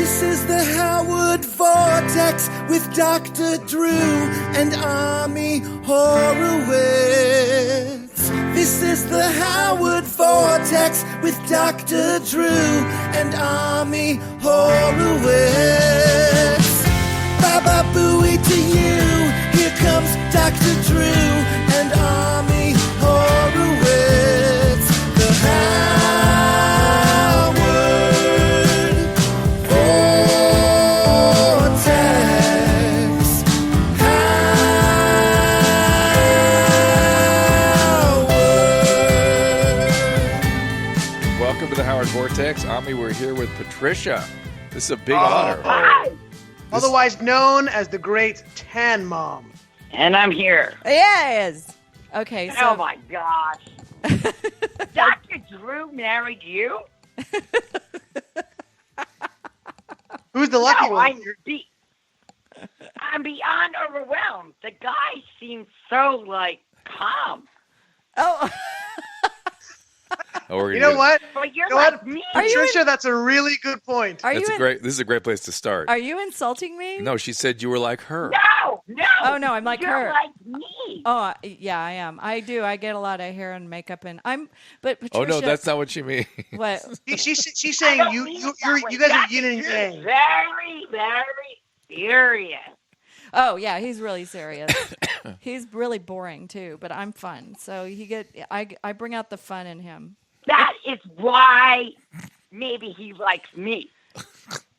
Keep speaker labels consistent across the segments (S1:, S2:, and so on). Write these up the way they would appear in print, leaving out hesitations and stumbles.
S1: This is the Howard Vortex with Dr. Drew and Ami Horowitz. This is the Howard Vortex with Dr. Drew and Ami Horowitz. Baba booey to you. Here comes Dr. Drew and Ami Horowitz. The Howard Vortex. Howard.
S2: Welcome to the Howard Vortex. Ami, we're here with Patricia. This is a big honor.
S3: Hi. Otherwise known as the great Tan Mom.
S4: And I'm here.
S5: Yes. Okay. So.
S4: Oh my gosh. Dr. Drew married you?
S3: Who's the lucky
S4: No,
S3: one?
S4: I'm beyond overwhelmed. The guy seems so, calm.
S5: Oh.
S3: You know what?
S4: But you're
S3: You know
S4: like
S3: what?
S4: me.
S3: Patricia, that's a really good point.
S2: This is a great place to start.
S5: Are you insulting me?
S2: No, she said you were like her.
S4: No.
S5: Oh no, I'm like
S4: you're
S5: her.
S4: like me.
S5: Oh yeah, I am. I do. I get a lot of hair and makeup, and but Patricia.
S2: Oh no, that's not what she means.
S5: What?
S3: She's saying you guys are yin and yang.
S4: Very, very serious.
S5: Oh yeah, he's really serious. He's really boring too, but I'm fun. So I bring out the fun in him.
S4: That is why maybe he likes me.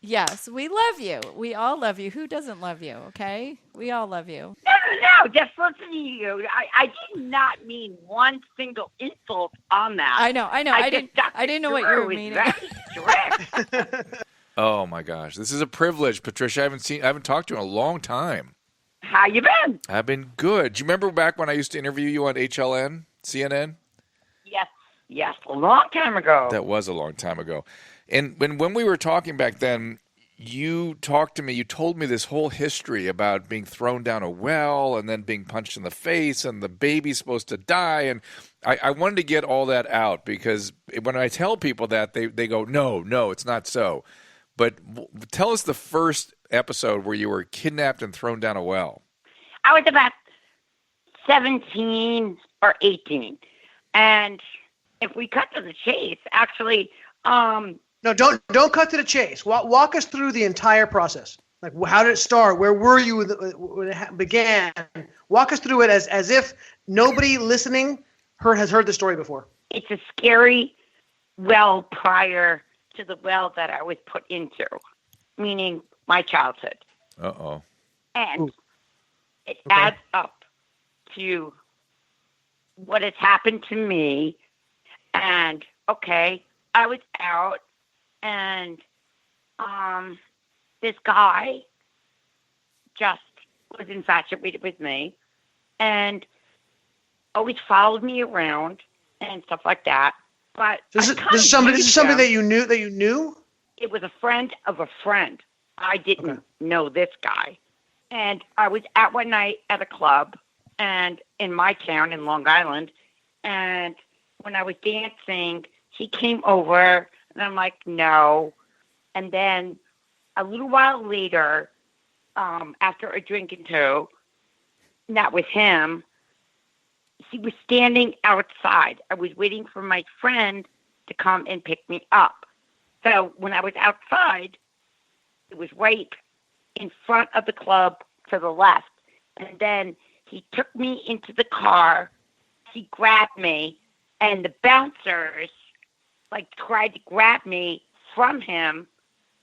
S5: Yes, we love you. We all love you. Who doesn't love you? Okay, we all love you.
S4: No. Just listen to you. I did not mean one single insult on that.
S5: I know. I didn't know what you were meaning.
S2: Oh my gosh, this is a privilege, Patricia. I haven't talked to you in a long time.
S4: How you been?
S2: I've been good. Do you remember back when I used to interview you on CNN?
S4: Yes, a long time ago.
S2: That was a long time ago. And when we were talking back then, you talked to me, you told me this whole history about being thrown down a well and then being punched in the face and the baby's supposed to die. And I wanted to get all that out because when I tell people that, they go, no, it's not so. But tell us the first episode where you were kidnapped and thrown down a well.
S4: I was about 17 or 18. And if we cut to the chase, actually,
S3: No, don't cut to the chase. Walk us through the entire process. Like, how did it start? Where were you when it began? Walk us through it as if nobody listening has heard the story before.
S4: It's a scary well prior to the well that I was put into, meaning my childhood.
S2: Uh-oh.
S4: And it adds up to what has happened to me. And, I was out, and this guy just was infatuated with me and always followed me around and stuff like that. But
S3: this is somebody that you knew?
S4: It was a friend of a friend. I didn't know this guy. And I was out one night at a club and in my town in Long Island, and when I was dancing, he came over, and I'm like, no. And then a little while later, after a drink or two, not with him, he was standing outside. I was waiting for my friend to come and pick me up. So when I was outside, it was right in front of the club to the left. And then he took me into the car. He grabbed me. And the bouncers, tried to grab me from him,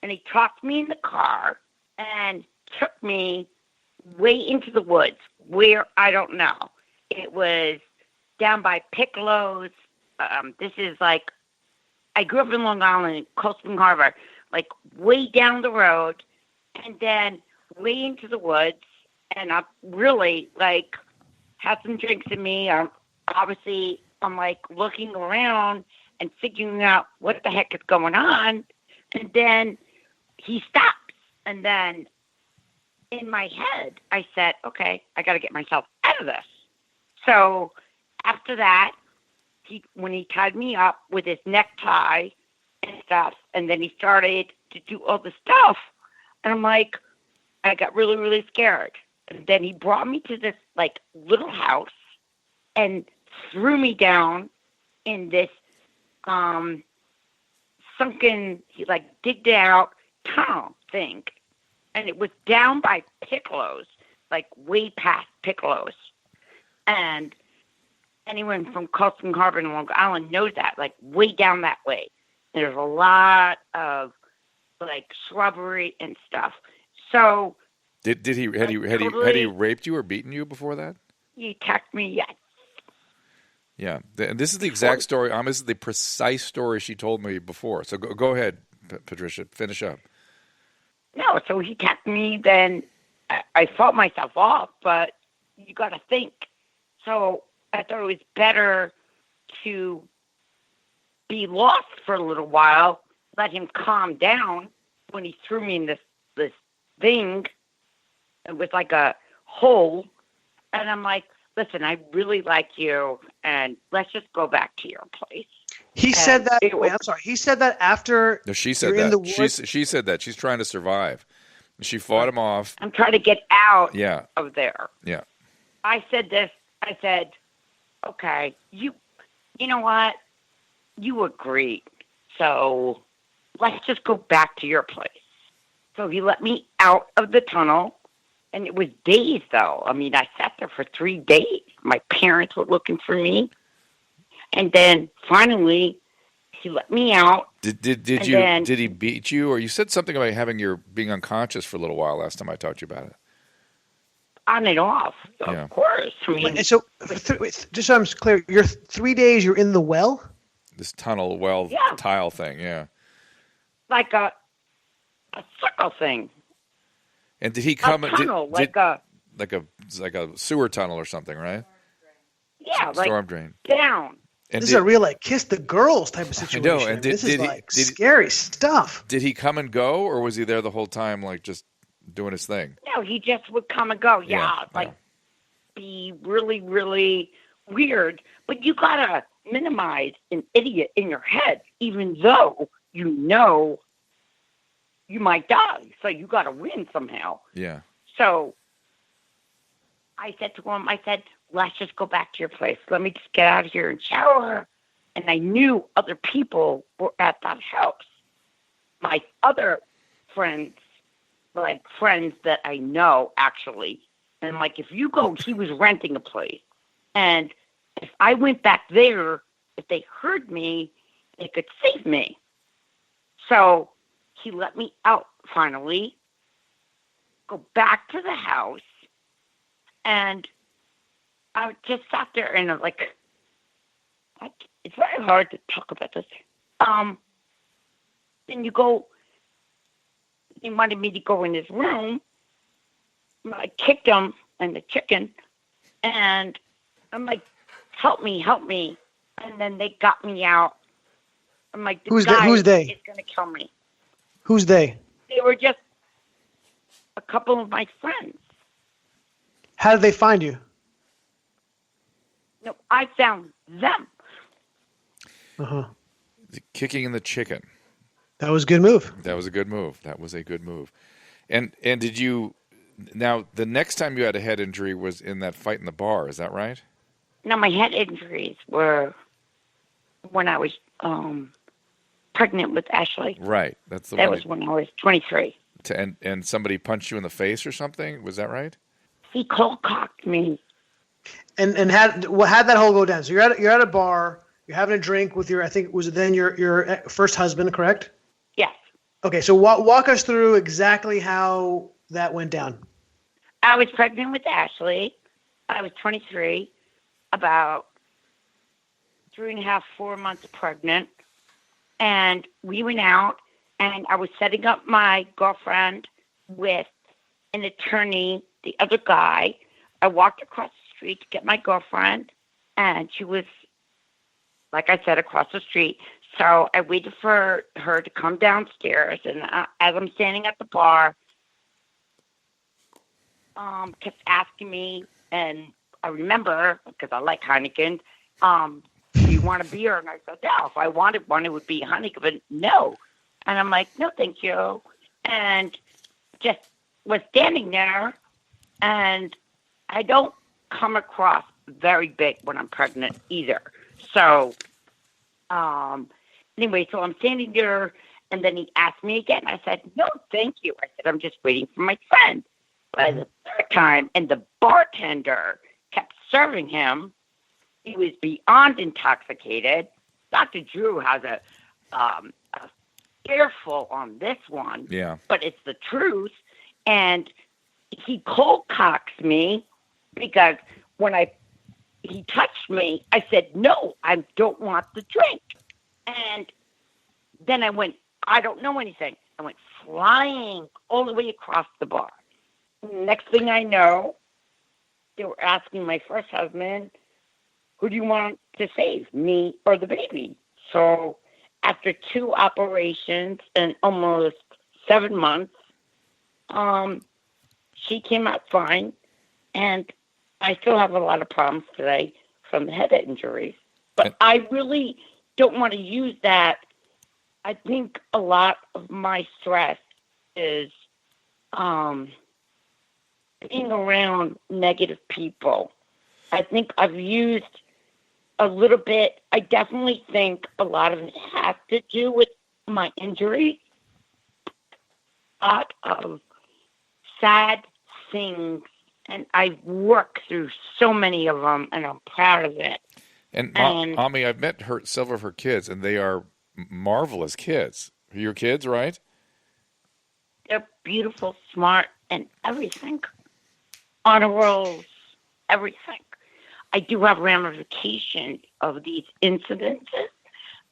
S4: and he talked me in the car and took me way into the woods, where I don't know. It was down by Piccolo's. This is I grew up in Long Island, Cold Spring Harbor, way down the road, and then way into the woods. And I really, had some drinks in me. Obviously, I'm looking around and figuring out what the heck is going on. And then he stops. And then in my head, I said, okay, I got to get myself out of this. So after that, when he tied me up with his necktie and stuff. And then he started to do all the stuff. And I'm like, I got really, really scared. And then he brought me to this like little house and threw me down in this sunken, he like digged out tunnel thing. And it was down by Piccolos, like way past Piccolos. And anyone from Coastal Harbor and Long Island knows that, like way down that way. There's a lot of like shrubbery and stuff. So
S2: had he raped you or beaten you before that?
S4: He attacked me, yes.
S2: Yeah, and this is the exact story. This is the precise story she told me before. So go ahead, Patricia, finish up.
S4: No, so he attacked me. Then I fought myself off, but you got to think. So I thought it was better to be lost for a little while, let him calm down when he threw me in this thing. It was like a hole. And I'm like, listen, I really like you, and let's just go back to your place.
S3: He said that. Wait, I'm sorry. He said that after.
S2: No, she said that.
S3: In the woods?
S2: She said that. She's trying to survive. She fought him off.
S4: I'm trying to get out
S2: Yeah.
S4: of there.
S2: Yeah.
S4: I said this. I said, okay, you know what? You agreed. So let's just go back to your place. So he let me out of the tunnel. And it was days, though. I mean, I sat there for 3 days. My parents were looking for me. And then finally, he let me out.
S2: Did he beat you? Or you said something about being unconscious for a little while last time I talked to you about it.
S4: On and off, of course. I mean,
S3: and so, just so I'm clear, you're 3 days you're in the well?
S2: This tunnel tile thing, yeah.
S4: Like a circle thing.
S2: And did he come?
S4: A tunnel,
S2: like a sewer tunnel or something, right?
S4: Yeah,
S2: storm drain
S4: down.
S3: And this is a real like kiss the girls type of situation.
S2: I know. And
S3: this is scary stuff.
S2: Did he come and go, or was he there the whole time, like just doing his thing?
S4: No, he just would come and go. Be really, really weird. But you gotta minimize an idiot in your head, even though you know you might die. So you got to win somehow.
S2: Yeah.
S4: So I said to him, let's just go back to your place. Let me just get out of here and shower. And I knew other people were at that house. My other friends, like friends that I know, actually. And like, if you go, he was renting a place. And if I went back there, if they heard me, they could save me. So he let me out finally, go back to the house, and I just sat there and I'm like, it's very hard to talk about this. Then you go, he wanted me to go in his room. I kicked him and the chicken, and I'm like, help me. And then they got me out. I'm like, who's they? Is going to kill me.
S3: Who's they?
S4: They were just a couple of my friends.
S3: How did they find you?
S4: No, I found them.
S3: Uh-huh.
S2: Kicking in the chicken.
S3: That was a good move.
S2: That was a good move. And did you... Now, the next time you had a head injury was in that fight in the bar. Is that right?
S4: No, my head injuries were when I was pregnant with Ashley.
S2: Right. That
S4: was when I was 23.
S2: And somebody punched you in the face or something? Was that right?
S4: He cold-cocked me.
S3: And how'd that whole go down? So you're at a bar, you're having a drink with your, I think, was it then your first husband, correct?
S4: Yes.
S3: Okay, so walk us through exactly how that went down.
S4: I was pregnant with Ashley. I was 23, about 3.5, 4 months pregnant. And we went out, and I was setting up my girlfriend with an attorney, the other guy. I walked across the street to get my girlfriend, and she was, like I said, across the street. So I waited for her to come downstairs, and as I'm standing at the bar, kept asking me, and I remember, because I like Heineken, do you want a beer? And I said, no, if I wanted one, it would be honey, but no. And I'm like, no, thank you. And just was standing there, and I don't come across very big when I'm pregnant either. So, anyway, so I'm standing there, and then he asked me again. I said, no, thank you. I said, I'm just waiting for my friend. By the third time, and the bartender kept serving him, he was beyond intoxicated. Dr. Drew has a earful on this one, but it's the truth. And he cold cocks me because when he touched me, I said, no, I don't want the drink. And then I went, I don't know anything. I went flying all the way across the bar. Next thing I know, they were asking my first husband, who do you want to save, me or the baby? So after 2 operations and almost 7 months, she came out fine. And I still have a lot of problems today from the head injuries. But I really don't want to use that. I think a lot of my stress is being around negative people. I think I've used a little bit. I definitely think a lot of it has to do with my injury. A lot of sad things, and I worked through so many of them, and I'm proud of it.
S2: And Ami, I've met several of her kids, and they are marvelous kids. Your kids, right?
S4: They're beautiful, smart, and everything. Honor rolls, everything. I do have ramifications of these incidences,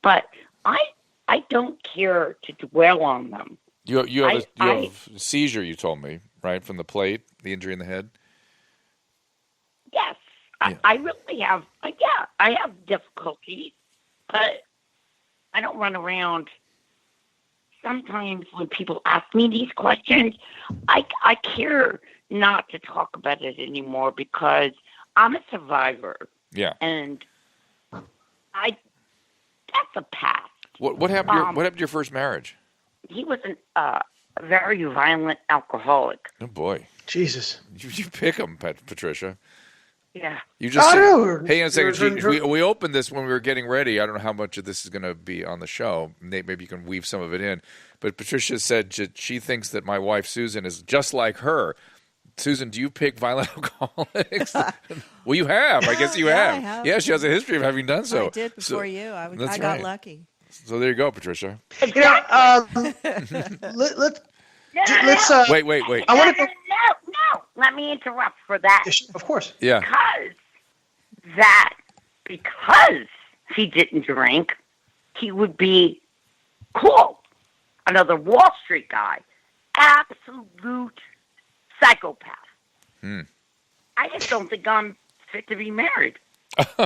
S4: but I don't care to dwell on them.
S2: You have a seizure, you told me, right, from the plate, the injury in the head?
S4: Yes. I really have. I have difficulties, but I don't run around. Sometimes when people ask me these questions, I care not to talk about it anymore because I'm a survivor.
S2: Yeah.
S4: And that's a past.
S2: What happened? What happened to your first marriage?
S4: He was a very violent alcoholic.
S2: Oh boy,
S3: Jesus!
S2: You pick him, Patricia.
S4: Yeah.
S2: You just
S3: no.
S2: Hey, on a second. We opened this when we were getting ready. I don't know how much of this is going to be on the show. Maybe you can weave some of it in. But Patricia said she thinks that my wife Susan is just like her. Susan, do you pick violent alcoholics? Well, you have. I guess you have.
S5: I have.
S2: Yeah, she has a history of having done so.
S5: I did before you. I got
S2: right.
S5: lucky.
S2: So there you go, Patricia.
S3: You know, let's
S2: Wait.
S3: I want to go.
S4: No. Let me interrupt for that.
S3: Of course.
S2: Yeah.
S4: Because he didn't drink, he would be cool. Another Wall Street guy. Absolute psychopath. I just don't think I'm fit to be married.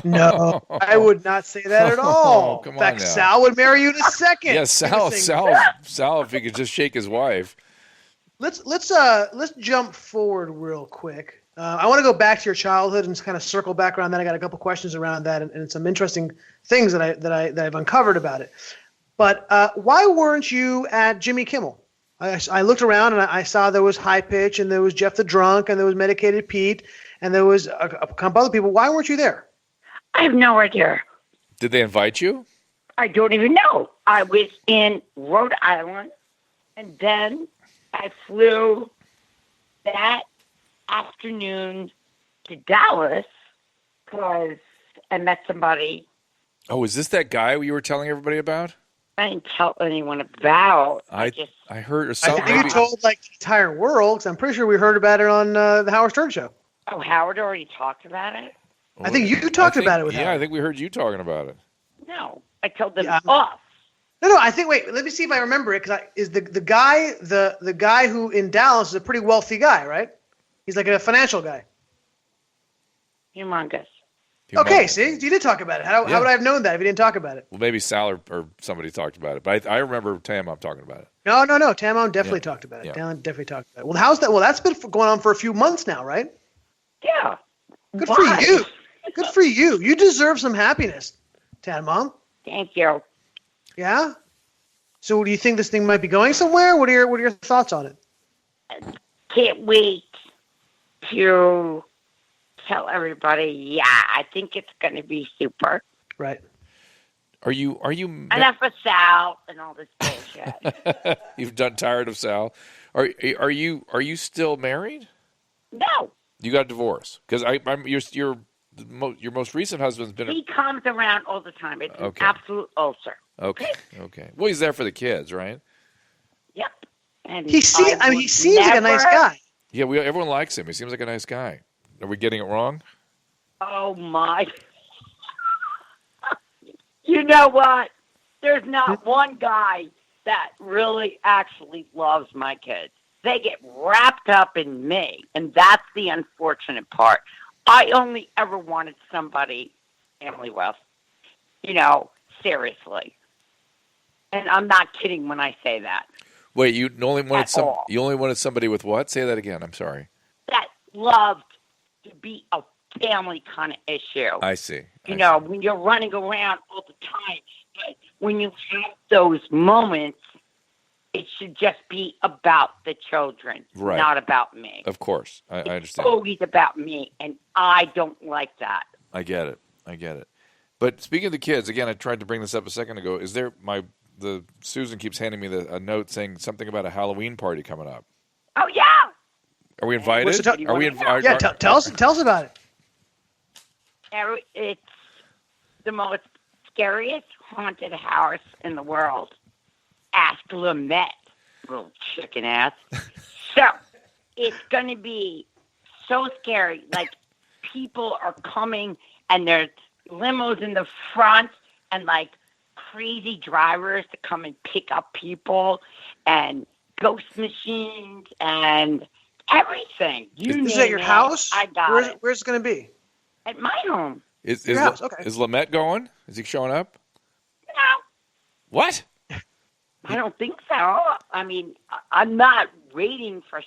S3: No, I would not say that at all.
S2: Come
S3: In fact,
S2: on now.
S3: Sal would marry you in a second.
S2: Yeah, Sal, if he could just shake his wife.
S3: Let's jump forward real quick. I want to go back to your childhood and kind of circle back around that. I got a couple questions around that and some interesting things that I've uncovered about it. But why weren't you at Jimmy Kimmel? I looked around and I saw there was High Pitch and there was Jeff the Drunk and there was Medicated Pete and there was a couple other people. Why weren't you there?
S4: I have no idea.
S2: Did they invite you?
S4: I don't even know. I was in Rhode Island, and then I flew that afternoon to Dallas because I met somebody.
S2: Oh, is this that guy you were telling everybody about?
S4: I didn't tell anyone about.
S2: I heard
S3: I
S2: something.
S3: think you told like the entire world. 'Cause I'm pretty sure we heard about it on the Howard Stern show.
S4: Oh, Howard already talked about it?
S3: I think you talked about it with
S2: Yeah,
S3: Howard.
S2: I think we heard you talking about it.
S4: No, I told them
S3: Yeah.
S4: off.
S3: No. I think. Wait. Let me see if I remember it. Because is the guy who in Dallas is a pretty wealthy guy, right? He's like a financial guy.
S4: Humongous.
S3: Okay. See, you did talk about it. How would I have known that if you didn't talk about it?
S2: Well, maybe Sal or somebody talked about it, but I remember Tam talking about it.
S3: No. Tamon definitely talked about it.
S2: Yeah.
S3: Tamon definitely talked about it. Well, how's that? Well, that's been going on for a few months now, right?
S4: Yeah.
S3: Good
S4: Why?
S3: for you. Good for you. You deserve some happiness. Tad Mom?
S4: Thank you.
S3: Yeah? So do you think this thing might be going somewhere? What are your thoughts on it?
S4: Can't wait to tell everybody, yeah, I think it's going to be super.
S3: Right.
S2: Are you
S4: Enough of Sal and all this bullshit.
S2: You've done tired of Sal. Are you still married?
S4: No.
S2: You got divorced because your most recent husband's been.
S4: He comes around all the time. It's
S2: Okay.
S4: an absolute ulcer.
S2: Okay. Well, he's there for the kids, right?
S4: Yep. And
S3: He seems like a nice guy.
S2: Yeah, everyone likes him. He seems like a nice guy. Are we getting it wrong?
S4: Oh my! You know what? There's not one guy that really actually loves my kids. They get wrapped up in me, and that's the unfortunate part. I only ever wanted somebody family with, seriously. And I'm not kidding when I say that.
S2: Wait, you only wanted somebody with what? Say that again. I'm sorry.
S4: That loved to be a family kind of issue.
S2: I see.
S4: When you're running around all the time, but when you have those moments, it should just be about the children,
S2: right.
S4: Not about me.
S2: Of course. I understand.
S4: It's always about me, and I don't like that.
S2: I get it. But speaking of the kids, again, I tried to bring this up a second ago. Is there Susan keeps handing me a note saying something about a Halloween party coming up.
S4: Oh, yeah.
S2: Are we invited? Are we invited?
S3: Yeah, tell us about it.
S4: It's the most scariest haunted house in the world. Ask Lamette, little chicken ass. So it's going to be so scary. Like, people are coming, and there's limos in the front, and like crazy drivers to come and pick up people, and ghost machines, and everything.
S3: Is that your house?
S4: I got it.
S3: Where's it going to be?
S4: At my home.
S2: Is
S3: your house? Okay.
S2: Is Lamette going? Is he showing up?
S4: No.
S2: What?
S4: I don't think so. I mean, I'm not waiting for.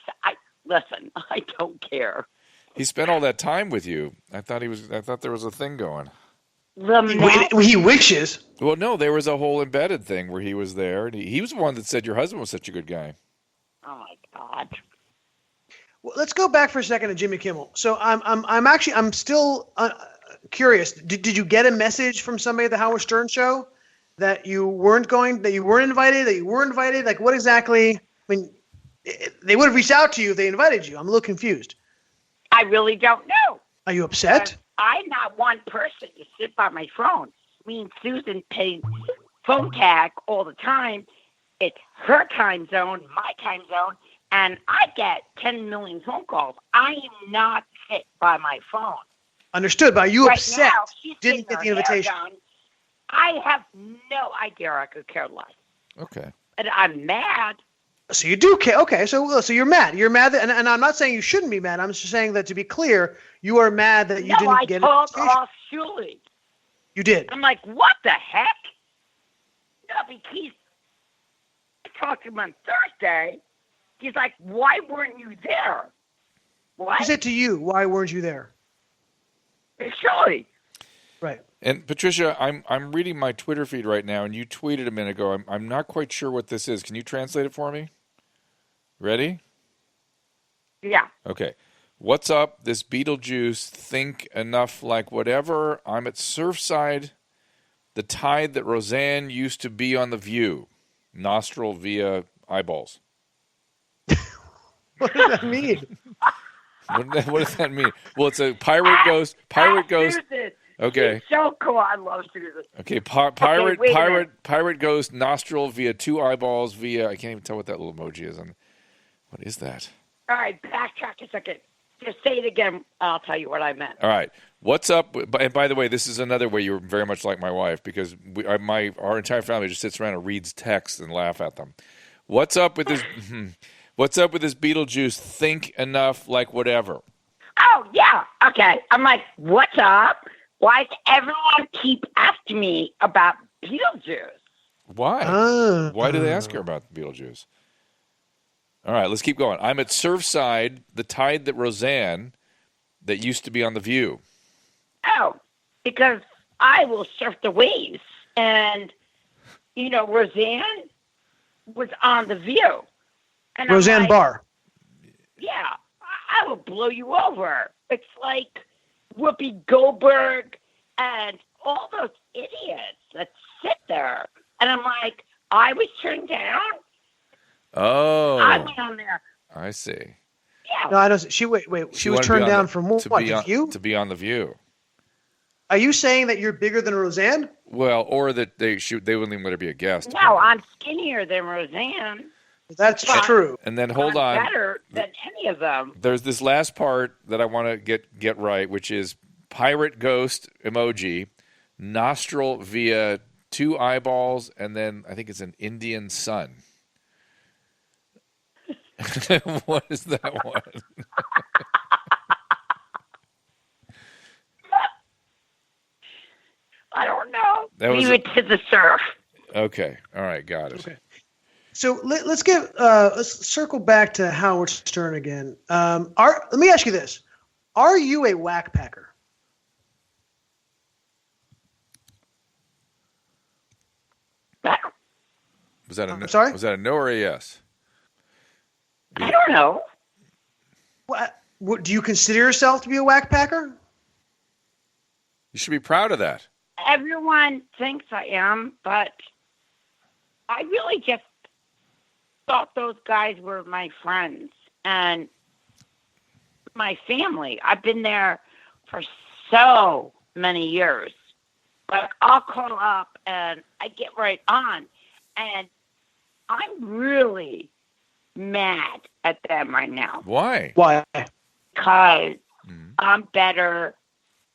S4: Listen, I don't care.
S2: He spent all that time with you. I thought there was a thing going.
S3: He wishes.
S2: Well, no, there was a whole embedded thing where he was there, and he was the one that said your husband was such a good guy.
S4: Oh my God.
S3: Well, let's go back for a second to Jimmy Kimmel. So I'm still curious. Did you get a message from somebody at the Howard Stern show that you weren't invited? Like, what exactly? I mean, they would have reached out to you if they invited you. I'm a little confused.
S4: I really don't know.
S3: Are you upset?
S4: I'm not one person to sit by my phone. Me and Susan pay phone tag all the time. It's her time zone, my time zone, and I get 10 million phone calls. I am not sit by my phone.
S3: Understood, but are you upset?
S4: Now, she's
S3: didn't get the
S4: getting her hair
S3: invitation?
S4: done. I have no idea. I could care less.
S2: Okay.
S4: And I'm mad.
S3: So you do care. Okay, so you're mad. You're mad, and I'm not saying you shouldn't be mad. I'm just saying that, to be clear, you are mad that you didn't get an
S4: I
S3: invitation.
S4: told off Julie.
S3: You did.
S4: I'm like, what the heck? No, because I talked to him on Thursday. He's like, why weren't you there? What?
S3: He said to you, why weren't you there?
S4: Julie.
S3: Right.
S2: And Patricia, I'm reading my Twitter feed right now, and you tweeted a minute ago. I'm not quite sure what this is. Can you translate it for me? Ready?
S4: Yeah.
S2: Okay. What's up? This Beetlejuice think enough like whatever. I'm at Surfside. The tide that Roseanne used to be on The View. Nostril via eyeballs.
S3: What does that mean?
S2: What does that mean? Well, it's a pirate ghost. Pirate ghost.
S4: Susan.
S2: Okay.
S4: She's so cool. I love Susan.
S2: Okay.
S4: wait a minute.
S2: Pirate ghost. Nostril via two eyeballs via. I can't even tell what that little emoji is. What is that?
S4: All right, backtrack a second. Just say it again. I'll tell you what I meant.
S2: All right. What's up? And by the way, this is another way you're very much like my wife, because our entire family just sits around and reads texts and laugh at them. What's up with this? What's up with this Beetlejuice? Think enough like whatever.
S4: Oh, yeah. Okay. I'm like, what's up? Why does everyone keep asking me about Beetlejuice?
S2: Why? Why do they ask her about Beetlejuice? All right, let's keep going. I'm at Surfside, the tide that Roseanne that used to be on The View.
S4: Oh, because I will surf the waves. And, Roseanne was on The View. And
S3: Roseanne
S4: I'm like,
S3: Barr.
S4: yeah, I will blow you over. It's like Whoopi Goldberg and all those idiots that sit there. And I'm like, I was turned down.
S2: Oh.
S4: I went on there.
S2: I see.
S4: Yeah.
S3: No, I don't. She was
S2: wanted to
S3: turned
S2: be on
S3: down
S2: the-
S3: from what?
S2: to
S3: The View?
S2: To be on The View.
S3: Are you saying that you're bigger than Roseanne?
S2: Well, or that they wouldn't even let her be a guest.
S4: No, I'm skinnier than Roseanne.
S3: That's
S4: But-
S3: true.
S2: And then hold
S4: I'm
S2: on.
S4: better than any of them.
S2: There's this last part that I want to get right, which is pirate ghost emoji, nostril via 2 eyeballs, and then I think it's an Indian sun. What is that one?
S4: I don't know.
S2: That was
S4: Leave it to the surf.
S2: Okay. All right. Got it.
S3: Okay. So let's circle back to Howard Stern again. Let me ask you this: are you a whack packer?
S2: Was that a
S3: I'm sorry?
S2: Was that a no or a yes?
S4: I don't know.
S3: What do you consider yourself to be a whack packer?
S2: You should be proud of that.
S4: Everyone thinks I am, but I really just thought those guys were my friends and my family. I've been there for so many years. Like, I'll call up and I get right on. And I'm really mad at them right now
S2: Why?
S3: Why?
S4: because I'm better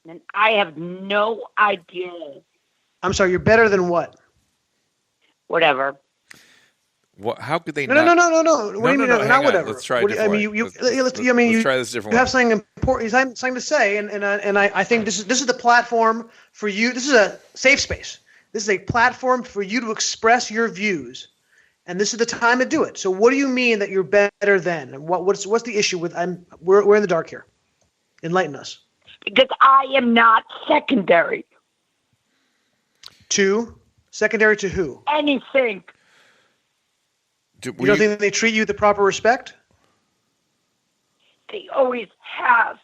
S4: and I have no idea.
S3: I'm sorry. You're better than what?
S4: Whatever.
S2: What? How could they
S3: No.
S2: not?
S3: What do you mean?
S2: hang
S3: Not
S2: on.
S3: whatever.
S2: Let's try a
S3: What do you-
S2: different
S3: I mean,
S2: way.
S3: you.
S2: Let's
S3: You
S2: try this a different
S3: you
S2: way.
S3: have something important. Something to say, and I think this is the platform for you. This is a safe space. This is a platform for you to express your views, and this is the time to do it. So, what do you mean that you're better than? And what's the issue with? We're in the dark here. Enlighten us.
S4: Because I am not secondary.
S3: Secondary to who?
S4: Anything.
S2: Do,
S3: You don't think they treat you with the proper respect?
S4: They always have.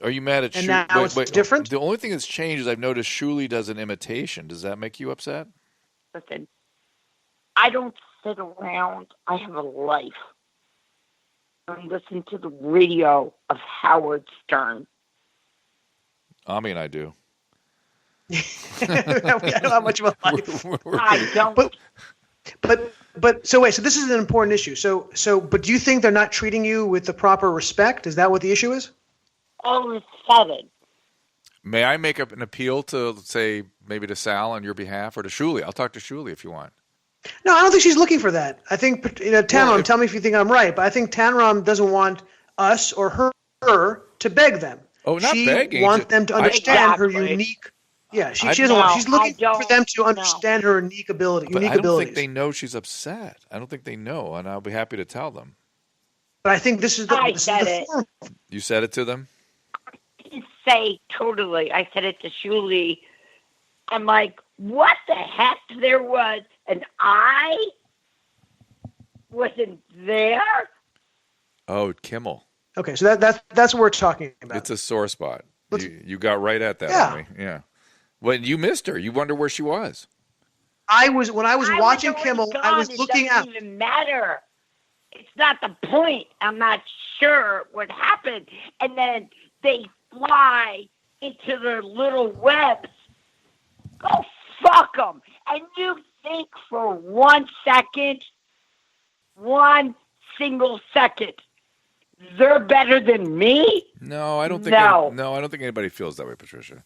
S2: Are you mad at
S3: And
S2: Shuli?
S3: now it's different?
S2: The only thing that's changed is I've noticed Shuli does an imitation. Does that make you upset?
S4: Listen, I don't sit around. I have a life. I listen to the radio of Howard Stern.
S2: Ami and I do.
S3: I don't have much of a life.
S4: I don't.
S3: But so wait. So this is an important issue. But do you think they're not treating you with the proper respect? Is that what the issue is?
S4: All of a sudden,
S2: May I make up an appeal to, say, maybe to Sal on your behalf or to Shuli? I'll talk to Shuli if you want.
S3: No, I don't think she's looking for that. I think Tanram.
S2: Well,
S3: Tell me if you think I'm right, but I think Tanram doesn't want us or her to beg them.
S2: Oh, not
S3: she
S2: begging,
S3: wants
S2: just-
S3: them to understand her
S4: Exactly.
S3: unique. Yeah, she
S2: I-
S3: doesn't want.
S4: No,
S3: She's looking
S4: I
S3: for them to
S4: don't,
S3: understand her unique ability.
S2: But
S3: Unique
S2: I don't
S3: abilities.
S2: think they know she's upset. I don't think they know, and I'll be happy to tell them.
S3: But I think this is the,
S4: I
S3: this is
S4: said
S3: the
S4: it.
S3: form.
S2: You said it to them?
S4: I didn't say totally. I said it to Shuli. I'm like, what the heck? There was, and I wasn't there.
S2: Oh, Kimmel.
S3: Okay, so that's what we're talking about.
S2: It's a sore spot.
S3: Let's-
S2: You got right at that,
S3: Yeah.
S2: Ami. Yeah. Well, you missed her. You wonder where she was.
S3: When I was watching
S4: already
S3: Kimmel, I
S4: gone.
S3: was
S4: It
S3: looking out.
S4: doesn't even matter. It's not the point. I'm not sure what happened. And then they fly into their little webs. Go fuck them. And you think for 1 second, 1 single second, they're better than me?
S2: No, I don't think.
S4: No.
S2: I don't think anybody feels that way, Patricia.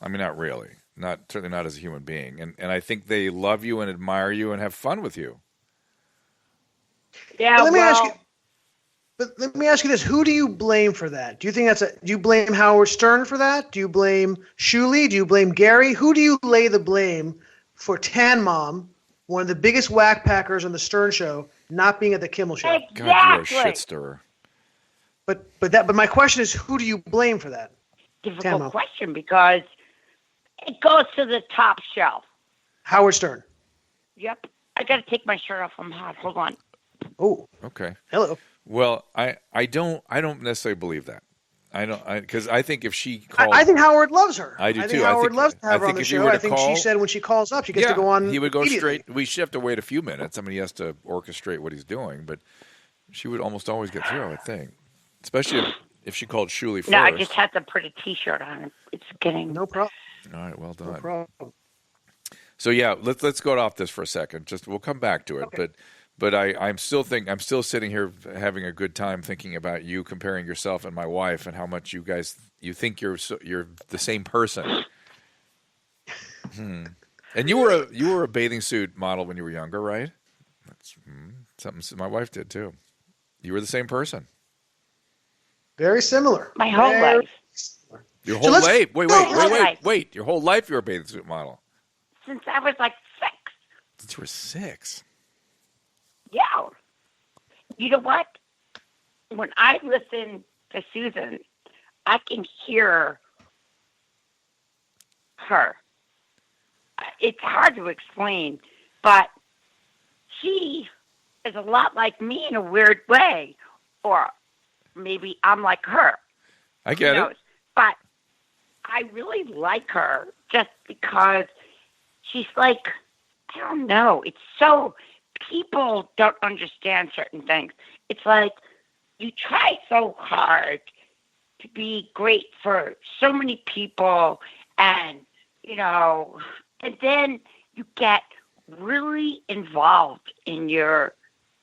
S2: I mean, not really. Certainly not as a human being. And I think they love you and admire you and have fun with you.
S4: Yeah,
S3: But let me
S4: well,
S3: ask you. But let me ask you this: who do you blame for that? Do you think do you blame Howard Stern for that? Do you blame Shuli? Do you blame Gary? Who do you lay the blame for Tan Mom, one of the biggest whack packers on the Stern Show, not being at the Kimmel Show?
S2: God, you're a
S4: exactly.
S2: shit stirrer.
S3: But my question is, who do you blame for that?
S4: Difficult
S3: Tama.
S4: question because It goes to the top shelf.
S3: Howard Stern.
S4: Yep. I got to take my shirt off. I'm hot. Hold on.
S3: Oh.
S2: Okay.
S3: Hello.
S2: Well, I don't necessarily believe that. I don't, because I think if she called,
S3: I think Howard loves her.
S2: I do
S3: I
S2: too.
S3: think Howard loves to have her
S2: I
S3: on
S2: think
S3: the
S2: if you
S3: show.
S2: were to
S3: I think
S2: call-
S3: she said when she calls up, she gets to go on.
S2: he would go
S3: immediately.
S2: straight. We should have to wait a few minutes. I mean, he has to orchestrate what he's doing, but she would almost always get through, I think. Especially if she called Shuli first.
S4: No, I just had to put a T-shirt on. It's getting...
S3: No problem.
S2: All right, well done.
S3: No problem.
S2: So yeah, let's go off this for a second. Just we'll come back to it,
S3: Okay.
S2: but I'm still sitting here having a good time thinking about you comparing yourself and my wife and how much you think you're the same person. And you were a bathing suit model when you were younger, right? That's something my wife did too. You were the same person.
S3: Very similar.
S4: My whole
S3: Very
S4: life.
S3: similar.
S2: Your
S3: So
S2: whole
S3: let's-
S2: life.
S3: no,
S2: Wait. Your whole life you were a bathing suit model.
S4: Since I was like 6.
S2: Since you were 6.
S4: Yeah. You know what? When I listen to Susan, I can hear her. It's hard to explain, but she is a lot like me in a weird way. Or maybe I'm like her.
S2: I get
S4: Who
S2: it.
S4: knows? But I really like her just because she's like, I don't know. It's so, people don't understand certain things. It's like you try so hard to be great for so many people and, and then you get really involved in your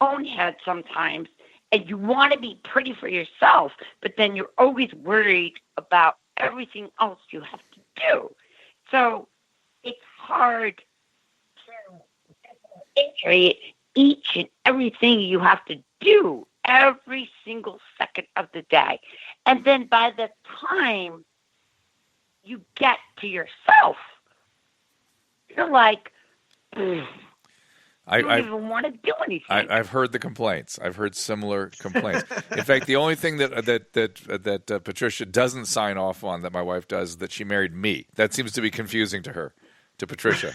S4: own head sometimes and you want to be pretty for yourself, but then you're always worried about everything else you have to do. So it's hard to integrate each and everything you have to do every single second of the day. And then by the time you get to yourself, you're like, I don't even want to do anything.
S2: I've heard the complaints. I've heard similar complaints. In fact, the only thing that Patricia doesn't sign off on that my wife does is that she married me. That seems to be confusing to her, to Patricia.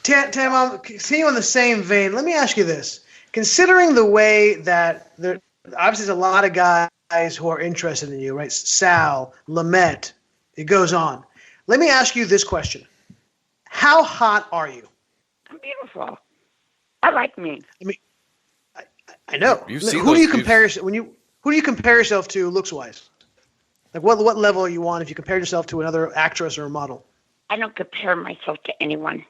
S3: Tam, continue on the same vein. Let me ask you this: considering the way that there obviously there's a lot of guys who are interested in you, right? Sal, Lamette, it goes on. Let me ask you this question: how hot are you?
S4: I'm beautiful. I like me.
S3: I mean, I know.
S2: You've seen
S3: who do you
S2: those-
S3: compare who do you compare yourself to looks wise? Like what level are you on if you compare yourself to another actress or a model?
S4: I don't compare myself to anyone.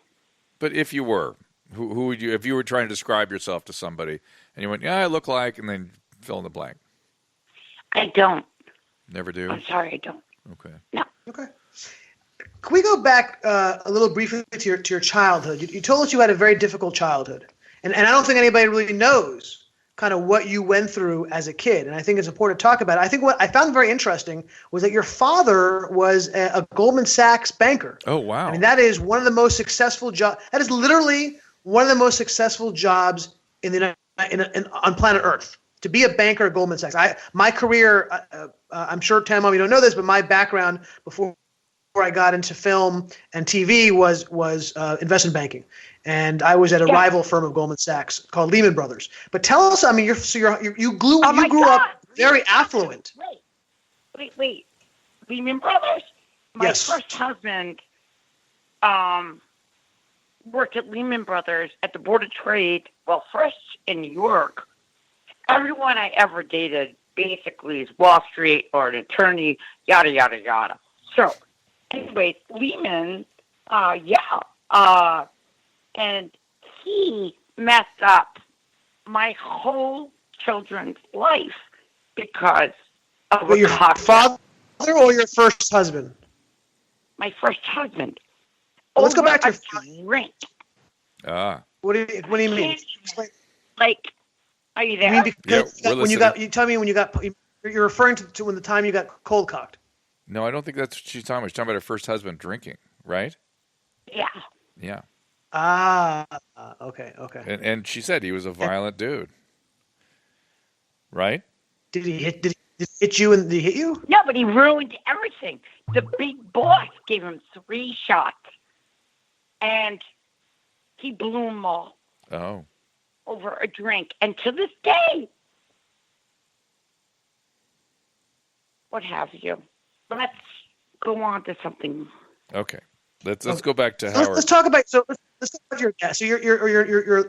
S2: But if you were, who would you? If you were trying to describe yourself to somebody, and you went, "Yeah, I look like," and then fill in the blank.
S4: I don't.
S2: Never do.
S4: I'm sorry, I don't.
S2: Okay.
S4: No.
S3: Okay. Can we go back a little briefly to your childhood? You told us you had a very difficult childhood, and I don't think anybody really knows kind of what you went through as a kid, and I think it's important to talk about it. I think what I found very interesting was that your father was a Goldman Sachs banker.
S2: Oh wow.
S3: I mean, that is one of the most successful jobs. That is literally one of the most successful jobs on planet Earth. To be a banker at Goldman Sachs. My career, I'm sure, Tamam, you don't know this, but my background before I got into film and TV was investment banking, and I was at a rival firm of Goldman Sachs called Lehman Brothers. But tell us, I mean, you grew up very affluent.
S4: Wait. Lehman Brothers? My
S3: Yes.
S4: first husband worked at Lehman Brothers at the Board of Trade, well, first in New York. Everyone I ever dated basically is Wall Street or an attorney, yada, yada, yada. So, anyways, Lehman, and he messed up my whole children's life because of
S3: But
S4: a
S3: your
S4: cocktail.
S3: father or your first husband?
S4: My first husband.
S3: Well, let's go
S4: Over
S3: back to
S4: a drink.
S2: Ah.
S3: What do you mean?
S4: Like, are you there?
S3: You mean because
S2: Yeah, we're
S3: when you
S2: listening.
S3: you're referring to when the time you got cold cocked.
S2: No, I don't think that's what she's talking about. She's talking about her first husband drinking, right?
S4: Yeah.
S2: Yeah.
S3: Okay.
S2: And she said he was a violent dude. Right?
S3: Did he Did he hit you and did he hit you?
S4: No, but he ruined everything. The big boss gave him 3 shots, and he blew them all over a drink. And to this day, what have you? Let's go on to something.
S2: Okay, let's go back to Howard.
S3: Let's talk about your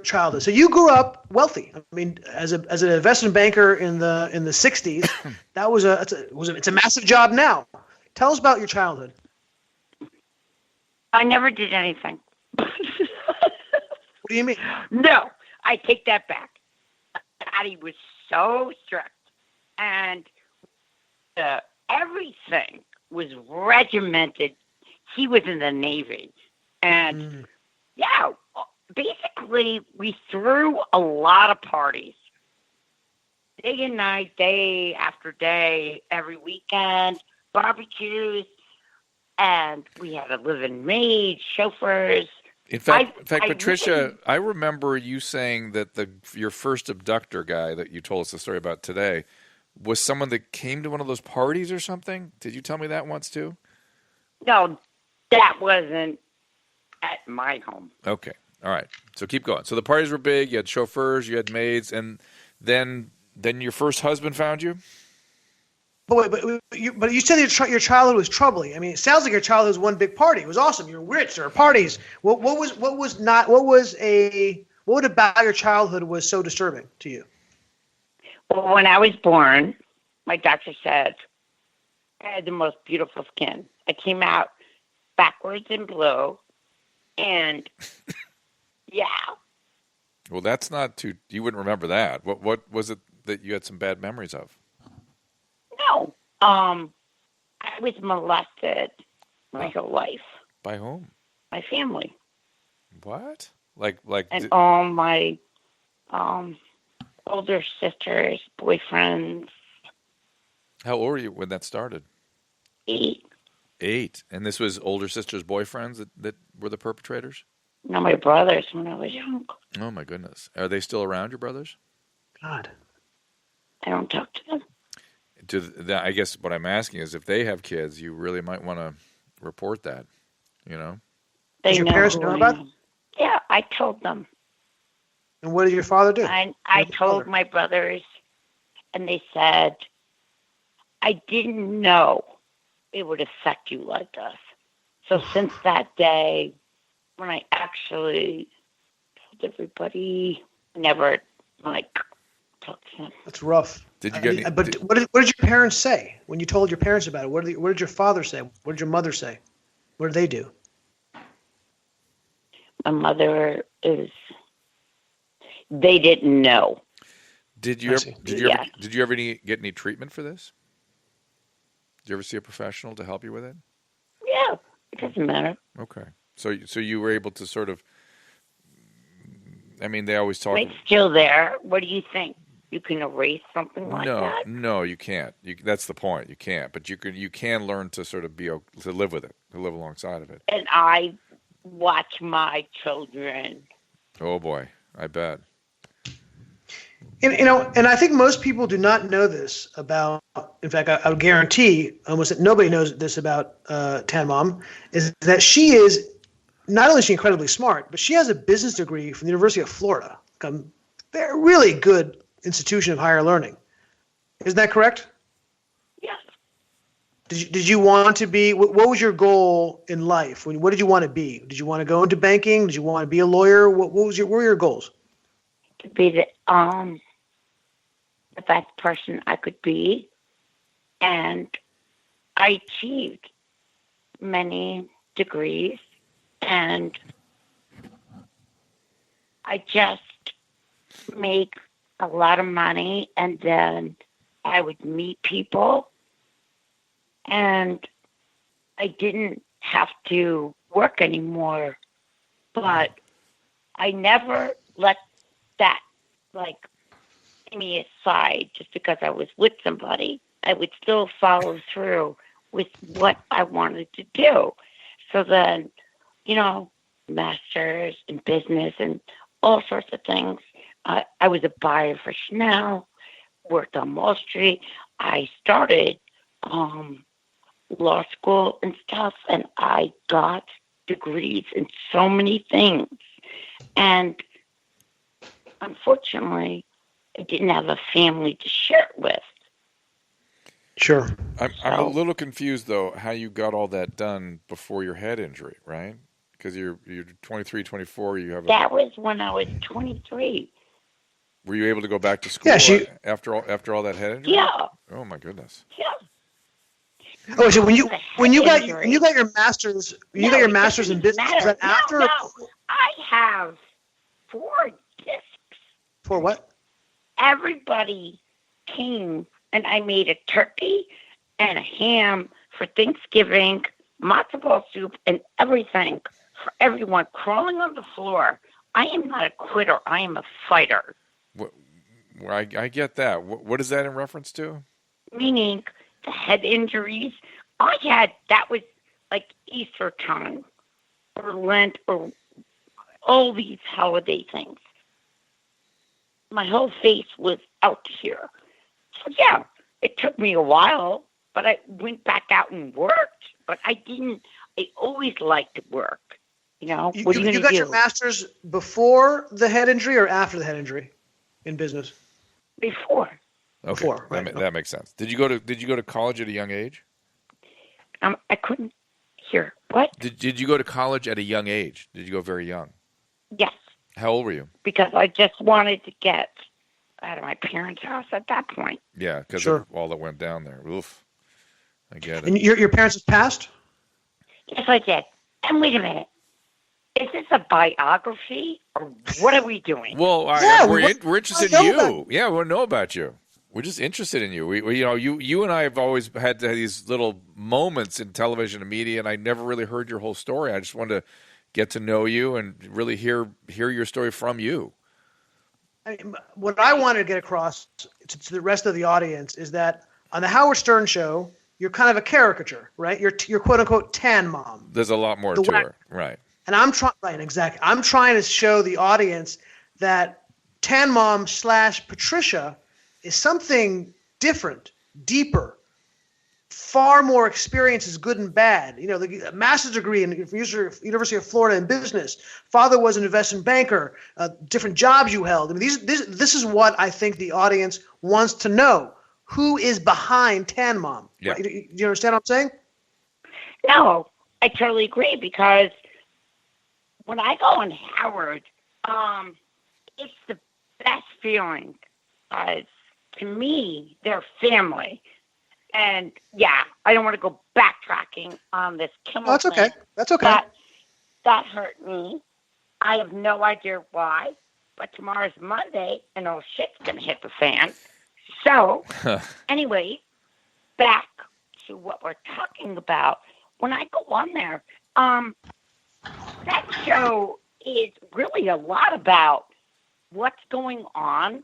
S3: childhood. So you grew up wealthy. I mean, as an investment banker in the 60s, that was it's a massive job now. Tell us about your childhood.
S4: I never did anything.
S3: What do you mean?
S4: No, I take that back. Daddy was so strict, and everything was regimented. He was in the Navy, and basically we threw a lot of parties, day and night, day after day, every weekend, barbecues, and we had a live-in maid, chauffeurs.
S2: In fact, Patricia, I remember you saying that your first abductor guy that you told us the story about today was someone that came to one of those parties or something. Did you tell me that once too?
S4: No, that wasn't at my home.
S2: Okay. All right. So keep going. So the parties were big. You had chauffeurs. You had maids. And then your first husband found you?
S3: But you said your childhood was troubling. I mean, it sounds like your childhood was one big party. It was awesome. You were rich. There were parties. What about your childhood was so disturbing to you?
S4: Well, when I was born, my doctor said I had the most beautiful skin. I came out backwards and blue, and
S2: Well, that's not too. You wouldn't remember that. What was it that you had some bad memories of?
S4: No, I was molested my whole life.
S2: By whom?
S4: My family.
S2: What?
S4: And all my older sisters, boyfriends.
S2: How old were you when that started?
S4: 8.
S2: 8. And this was older sisters' boyfriends that were the perpetrators?
S4: No, my brothers when I was young.
S2: Oh, my goodness. Are they still around, your brothers?
S3: God.
S4: I don't talk to them.
S2: I guess what I'm asking is if they have kids, you really might want to report that, you know?
S3: Did your parents know about it?
S4: Yeah, I told them.
S3: And what did your father do?
S4: I told my brothers, and they said, I didn't know it would affect you like this. So since that day, when I actually told everybody, never talked to them.
S3: That's rough.
S2: Did you get?
S3: But what did your parents say when you told your parents about it? What did your father say? What did your mother say? What did they do?
S4: My mother they didn't know.
S2: Did you ever get any treatment for this? Did you ever see a professional to help you with it?
S4: Yeah, it doesn't matter.
S2: Okay. So you were able to sort of, I mean, they always talk.
S4: It's still there. What do you think? You can erase something like that?
S2: No, you can't. That's the point. You can't. But you can learn to sort of to live with it, to live alongside of it.
S4: And I watch my children.
S2: Oh boy, I bet.
S3: And I think most people do not know this about. In fact, I would guarantee almost that nobody knows this about Tan Mom, is that she is not only is she incredibly smart, but she has a business degree from the University of Florida, a very really good institution of higher learning. Isn't that correct?
S4: Yes.
S3: Did you want to be? What was your goal in life? What did you want to be? Did you want to go into banking? Did you want to be a lawyer? What were your goals?
S4: To be the best person I could be, and I achieved many degrees, and I just make a lot of money, and then I would meet people, and I didn't have to work anymore, but I never let that me aside just because I was with somebody. I would still follow through with what I wanted to do. So then, masters in business and all sorts of things. I was a buyer for Chanel, worked on Wall Street. I started law school and stuff, and I got degrees in so many things. And unfortunately, I didn't have a family to share it with.
S3: Sure.
S2: I'm a little confused, though, how you got all that done before your head injury, right? Because you're 23, 24, you have
S4: That was when I was 23.
S2: Were you able to go back to school after all that head injury?
S4: Yeah.
S2: Oh, my goodness.
S4: Yeah.
S3: Oh, so when you got your master's, you got your master's in business. Was that after?
S4: No. I have 4 discs.
S3: For what?
S4: Everybody came, and I made a turkey and a ham for Thanksgiving, matzo ball soup, and everything for everyone crawling on the floor. I am not a quitter. I am a fighter.
S2: I get that. What is that in reference to?
S4: Meaning the head injuries I had, that was like Easter time or Lent or all these holiday things. My whole face was out here. So yeah, it took me a while, but I went back out and worked. But I always liked to work. You know, what are you
S3: got your master's before the head injury or after the head injury in business?
S4: Before.
S2: Okay,
S3: before, right?
S2: That makes sense. Did you go to college at a young age?
S4: I couldn't hear. What?
S2: Did you go to college at a young age? Did you go very young?
S4: Yes.
S2: How old were you?
S4: Because I just wanted to get out of my parents' house at that point.
S2: Yeah, because of all that went down there. Oof. I get it.
S3: And your parents have passed?
S4: Yes, I did. And wait a minute. Is this a biography or what are we doing?
S2: Well, we're interested in you. Yeah, we want to know about you. We're just interested in you. We you and I have always had these little moments in television and media, and I never really heard your whole story. I just wanted to get to know you and really hear your story from you.
S3: What I wanted to get across to the rest of the audience is that on the Howard Stern show, you're kind of a caricature, right? You're quote unquote tan mom.
S2: There's a lot more to her, right?
S3: And I'm trying to show the audience that tan mom / Patricia is something different, deeper, far more experiences, good and bad. You know, the master's degree in the University of Florida in business. Father was an investment banker. Different jobs you held. I mean, this is what I think the audience wants to know. Who is behind Tan Mom?
S2: Yeah.
S3: Right? Do you understand what I'm saying?
S4: No, I totally agree because when I go on Howard, it's the best feeling. To me, they're family. And yeah, I don't want to go backtracking on this Kimmel
S3: that's okay.
S4: thing.
S3: That's okay.
S4: That hurt me. I have no idea why, but tomorrow's Monday and all shit's going to hit the fan. So, anyway, back to what we're talking about. When I go on there, that show is really a lot about what's going on.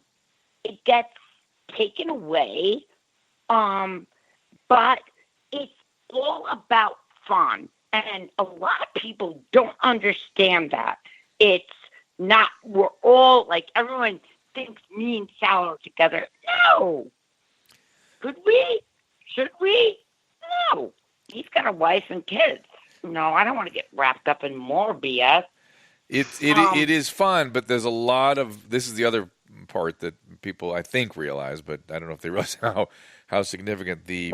S4: It gets taken away, but it's all about fun. And a lot of people don't understand that. It's not, we're all like, everyone thinks me and Sal are together. No. Could we? Should we? No. He's got a wife and kids. No, I don't want to get wrapped up in more BS.
S2: It is fun, but there's a lot of, this is the other part that people I think realize, but I don't know if they realize how significant the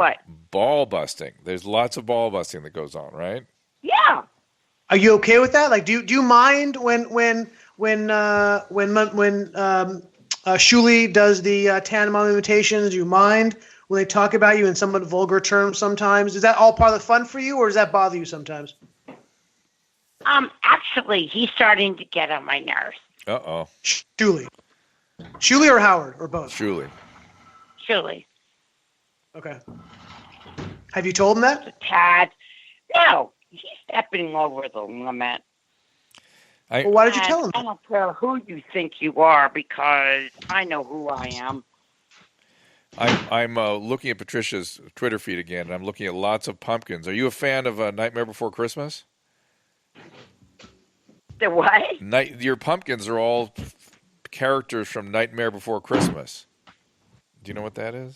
S2: ball busting. There's lots of ball busting that goes on, right?
S4: Yeah.
S3: Are you okay with that? Like, do you mind when Shuli does the Tan Mom imitations? Do you mind when they talk about you in somewhat vulgar terms sometimes? Is that all part of the fun for you, or does that bother you sometimes?
S4: Actually, he's starting to get on my nerves.
S2: Uh-oh.
S3: Shuli or Howard, or both?
S4: Shuli.
S3: Okay. Have you told him that?
S4: A tad. No, he's stepping over the limit.
S3: Well, why did you tell him that?
S4: I don't care who you think you are because I know who I am.
S2: I'm looking at Patricia's Twitter feed again, and I'm looking at lots of pumpkins. Are you a fan of Nightmare Before Christmas?
S4: The what?
S2: Your pumpkins are all characters from Nightmare Before Christmas. Do you know what that is?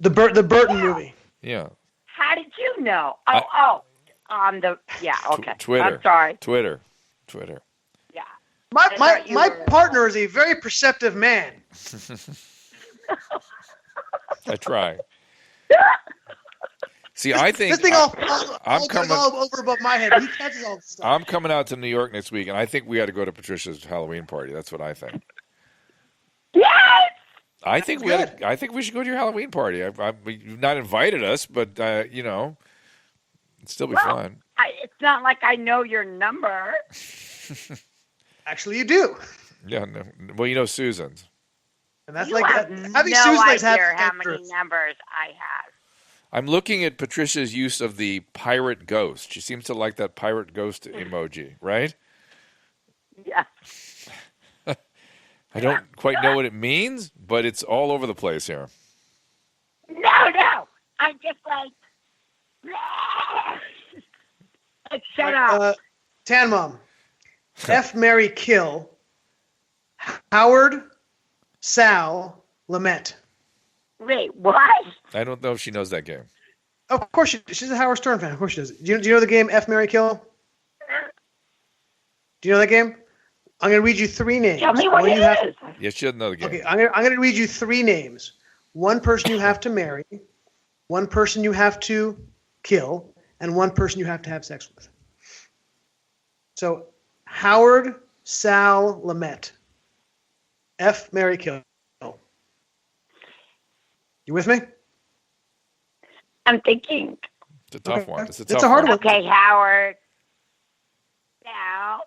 S3: The Burton movie.
S2: Yeah.
S4: How did you know? On the okay.
S2: Twitter.
S4: I'm sorry.
S2: Twitter.
S4: Yeah.
S3: My partner is a very perceptive man.
S2: I try. See, I think
S3: This thing all over above my head. He catches all this stuff.
S2: I'm coming out to New York next week, and I think we got to go to Patricia's Halloween party. That's what I think.
S4: Yes.
S2: I think we should go to your Halloween party. You've not invited us, but it'd still be fun.
S4: It's not like I know your number.
S3: Actually, you do.
S2: Yeah. No, well, you know Susan's.
S3: And that's
S4: You
S3: like
S4: have
S3: having
S4: no
S3: Susan
S4: idea
S3: have
S4: how many numbers I have.
S2: I'm looking at Patricia's use of the pirate ghost. She seems to like that pirate ghost emoji, right?
S4: Yeah.
S2: I don't quite know what it means, but it's all over the place here.
S4: No. I'm just like shut up.
S3: Tan Mom. F, Mary, kill. Howard, Sal, Lament.
S4: Wait, what?
S2: I don't know if she knows that game.
S3: Of course she's a Howard Stern fan. Of course she does. Do you know the game F, Mary, kill? Do you know that game? I'm going to read you 3 names.
S4: Tell me what it is.
S2: Yeah, she doesn't know the game.
S3: Okay, I'm going to read you 3 names. One person you have to marry, one person you have to kill, and one person you have to have sex with. So, Howard, Sal, Lament. F, marry, kill. You with me?
S4: I'm thinking.
S2: It's a tough one. It's a
S3: hard one.
S4: Okay, Howard. Sal.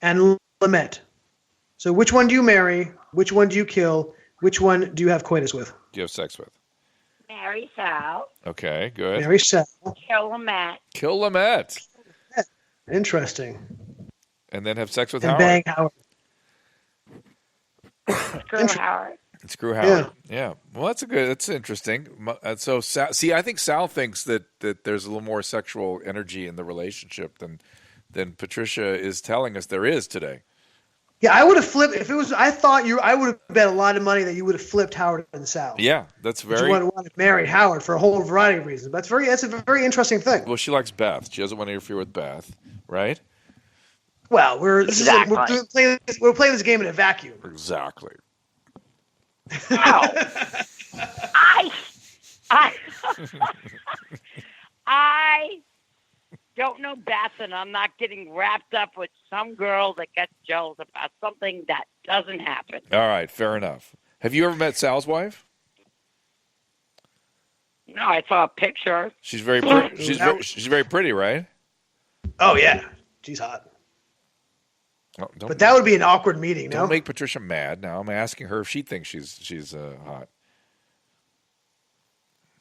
S3: And Lament. So which one do you marry? Which one do you kill? Which one do you have coitus with?
S2: Do you have sex with?
S4: Marry Sal.
S2: Okay, good.
S3: Marry Sal.
S4: Kill Lamette.
S2: Kill Lamette.
S3: Interesting.
S2: And then have sex with
S3: And
S2: Howard.
S3: bang Howard.
S4: Screw Howard.
S2: Screw Howard. Yeah. Well, that's interesting. So, see, I think Sal thinks that there's a little more sexual energy in the relationship than Patricia is telling us there is today.
S3: Yeah, I would have flipped if it was. I would have bet a lot of money that you would have flipped Howard and Sal.
S2: Yeah, that's very.
S3: You want to marry Howard for a whole variety of reasons. That's a very interesting thing.
S2: Well, she likes Beth. She doesn't want to interfere with Beth, right?
S3: Well, we're playing this game in a vacuum.
S2: Exactly.
S4: No. I don't know Beth, and I'm not getting wrapped up with some girl that gets jealous about something that doesn't happen.
S2: All right, fair enough. Have you ever met Sal's wife?
S4: No, I saw a picture.
S2: She's very pretty. She's very pretty, right?
S3: Oh yeah, she's hot.
S2: Oh,
S3: but that would be an awkward meeting.
S2: Don't make Patricia mad. Now I'm asking her if she thinks she's hot.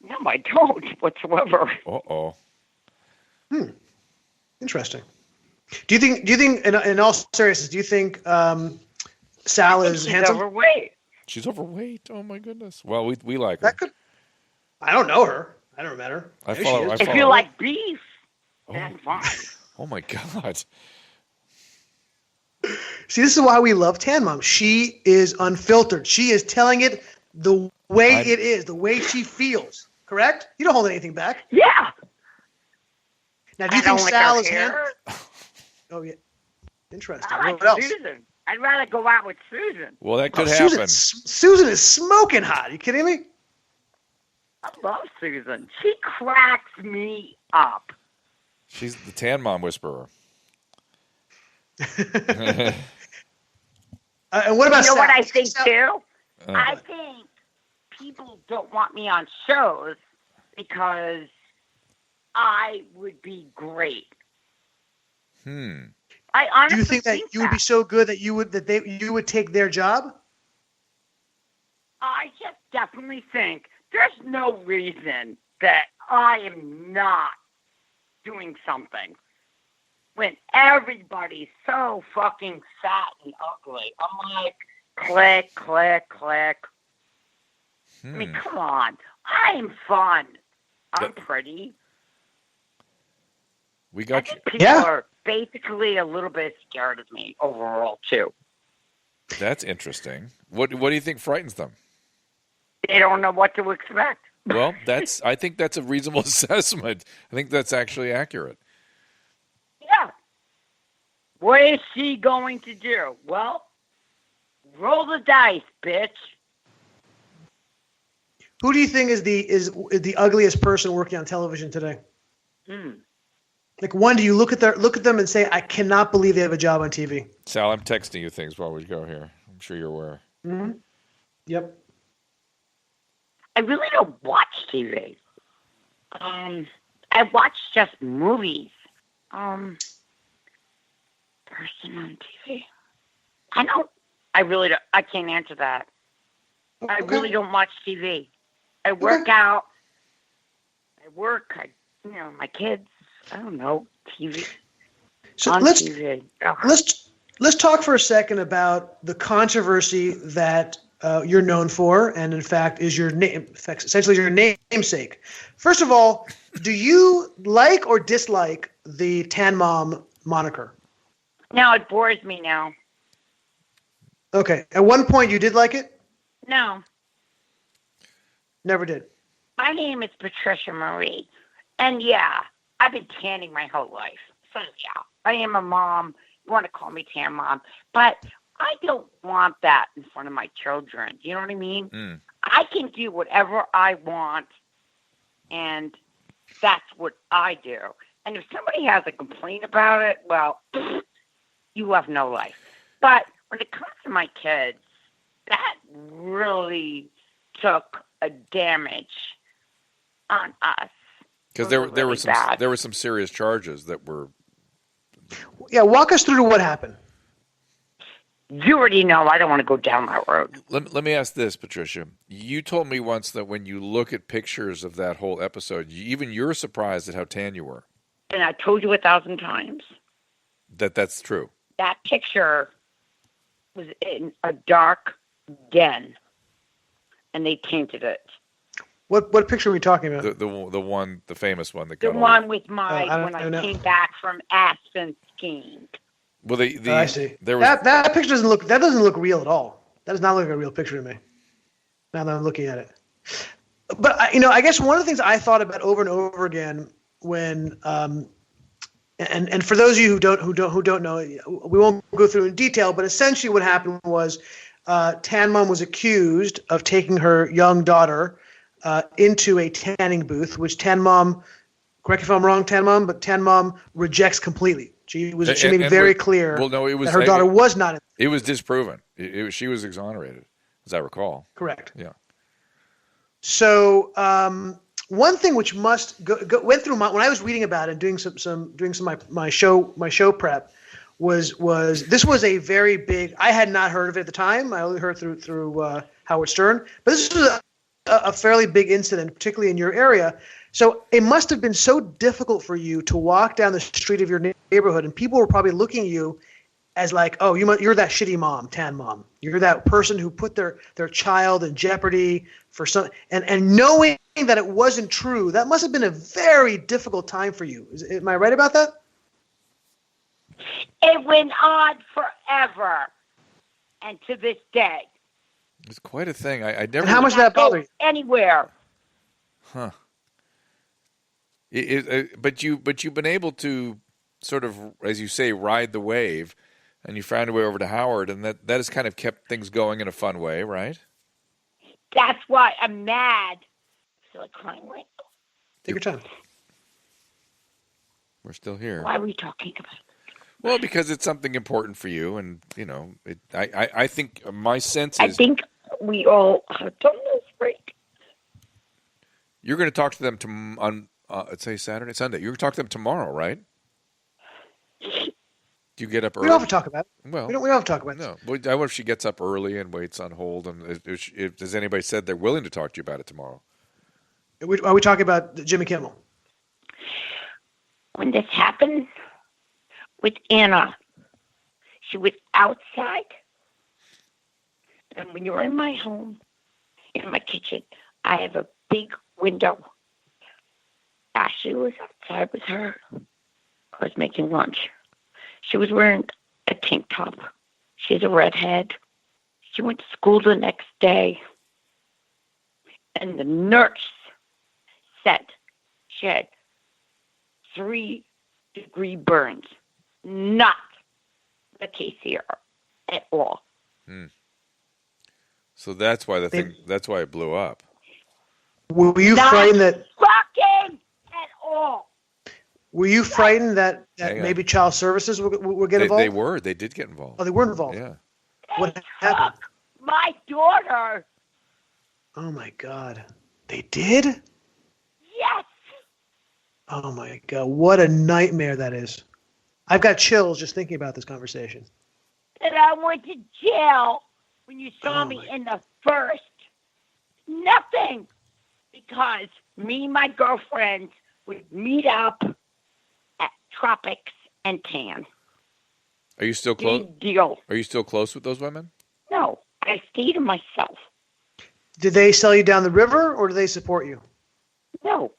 S4: No, I don't whatsoever.
S2: Uh-oh.
S3: Interesting. Do you think in all seriousness, do you think Sal is handsome?
S4: Overweight.
S2: She's overweight. Oh my goodness. Well, we like her.
S3: I don't know her. I never met her.
S4: If you like beef, then fine.
S2: Oh my God.
S3: See, this is why we love Tan Mom. She is unfiltered. She is telling it the way it is, the way she feels. Correct? You don't hold anything back.
S4: Yeah.
S3: Now, do you think Sal is handsome? Oh, yeah. Interesting.
S4: I like
S3: what else?
S4: Susan. I'd rather go out with Susan.
S2: Well, that could happen.
S3: Susan is smoking hot. Are you kidding me?
S4: I love Susan. She cracks me up.
S2: She's the Tan Mom whisperer.
S3: And what about
S4: Sal?
S3: what
S4: I think too? I think people don't want me on shows because I would be great. I honestly
S3: do you think that you would be so good that you would take their job?
S4: I just definitely think there's no reason that I am not doing something when everybody's so fucking fat and ugly. I'm like, click, click, click. I mean, come on. I'm fun. I'm pretty.
S2: We got you.
S4: People are basically a little bit scared of me overall, too.
S2: That's interesting. What do you think frightens them?
S4: They don't know what to expect.
S2: Well, I think that's a reasonable assessment. I think that's actually accurate.
S4: Yeah. What is she going to do? Well, roll the dice, bitch.
S3: Who do you think is the ugliest person working on television today? Like, one, do you look at them and say, I cannot believe they have a job on TV?
S2: Sal, I'm texting you things while we go here. I'm sure you're aware.
S3: Mm-hmm. Yep.
S4: I really don't watch TV. I watch just movies. Person on TV. I really don't. I can't answer that.
S3: Okay.
S4: I really don't watch TV. I work out. I work. My kids. I don't know, TV.
S3: So
S4: on
S3: let's
S4: TV.
S3: let's talk for a second about the controversy that you're known for, and in fact is your name, essentially your namesake. First of all, do you like or dislike the Tan Mom moniker?
S4: No, it bores me now.
S3: Okay. At one point, you did like it?
S4: No.
S3: Never did.
S4: My name is Patricia Marie. And yeah, I've been tanning my whole life. So yeah, I am a mom. You want to call me Tan Mom. But I don't want that in front of my children. Do you know what I mean? I can do whatever I want. And that's what I do. And if somebody has a complaint about it, well, you have no life. But when it comes to my kids, that really took a damage on us.
S2: Because there were some serious charges that were.
S3: Yeah, walk us through what happened.
S4: You already know. I don't want to go down that road.
S2: Let me ask this, Patricia. You told me once that when you look at pictures of that whole episode, you're surprised at how tan you were.
S4: And I told you 1,000 times.
S2: That's true.
S4: That picture was in a dark den, and they tainted it.
S3: What picture are we talking about?
S2: The famous one.
S4: The one with when I came back from Aspen skiing.
S2: Well,
S3: I see. That picture doesn't look real at all. That does not look like a real picture to me. Now that I'm looking at it, but I guess one of the things I thought about over and over again when and for those of you who don't know, we won't go through in detail, but essentially what happened was Tan Mom was accused of taking her young daughter into a tanning booth, which Tan Mom, correct me if I'm wrong, Tan Mom, but Tan Mom rejects completely. She made very clear that her daughter was not in.
S2: It was disproven. She was exonerated, as I recall.
S3: Correct.
S2: Yeah.
S3: So one thing which went through when I was reading about it and doing some of my show prep was this was a very big. I had not heard of it at the time. I only heard through Howard Stern, but this was a fairly big incident, particularly in your area. So it must have been so difficult for you to walk down the street of your neighborhood, and people were probably looking at you as like, oh, you're that shitty mom, Tan Mom. You're that person who put their child in jeopardy for some, and knowing that it wasn't true, that must have been a very difficult time for you. Am I right about that?
S4: It went on forever, and to this day.
S2: It's quite a thing. I never.
S3: And how much did that bother you?
S4: Anywhere.
S2: Huh. But you've been able to sort of, as you say, ride the wave, and you found a way over to Howard, and that has kind of kept things going in a fun way, right?
S4: That's why I'm mad. I feel like crying right now.
S3: Take your time.
S2: We're still here.
S4: Why are we talking about it?
S2: Well, because it's something important for you, and I think my sense is.
S4: I think we all have done this right.
S2: You're going to talk to them on let's say Sunday. You're going to talk to them tomorrow, right? Do you get up early?
S3: We don't have to talk about it.
S2: Well,
S3: we don't have to talk about it.
S2: No. Well, I wonder if she gets up early and waits on hold. And has anybody said they're willing to talk to you about it tomorrow?
S3: Are we talking about Jimmy Kimmel?
S4: When this happened with Anna, she was outside. And when you're in my home, in my kitchen, I have a big window. Ashley was outside with her. I was making lunch. She was wearing a tank top. She's a redhead. She went to school the next day. And the nurse said she had 3-degree burns. Not the case here at all.
S2: So that's why that's why it blew up.
S3: Were you
S4: Not
S3: frightened that?
S4: fucking at all.
S3: Were you frightened that
S2: Hang on.
S3: maybe child services would get involved?
S2: They did get involved.
S3: Oh, they were involved.
S2: Yeah.
S3: What
S4: They
S3: happened?
S4: took my daughter.
S3: Oh my God, they did.
S4: Yes.
S3: Oh my God, what a nightmare that is. I've got chills just thinking about this conversation.
S4: And I went to jail when you saw me in the first. Nothing. Because me and my girlfriends would meet up at Tropics and Tan.
S2: Are you still close?
S4: Big deal.
S2: Are you still close with those women?
S4: No, I stayed to myself.
S3: Did they sell you down the river, or did they support you?
S4: No,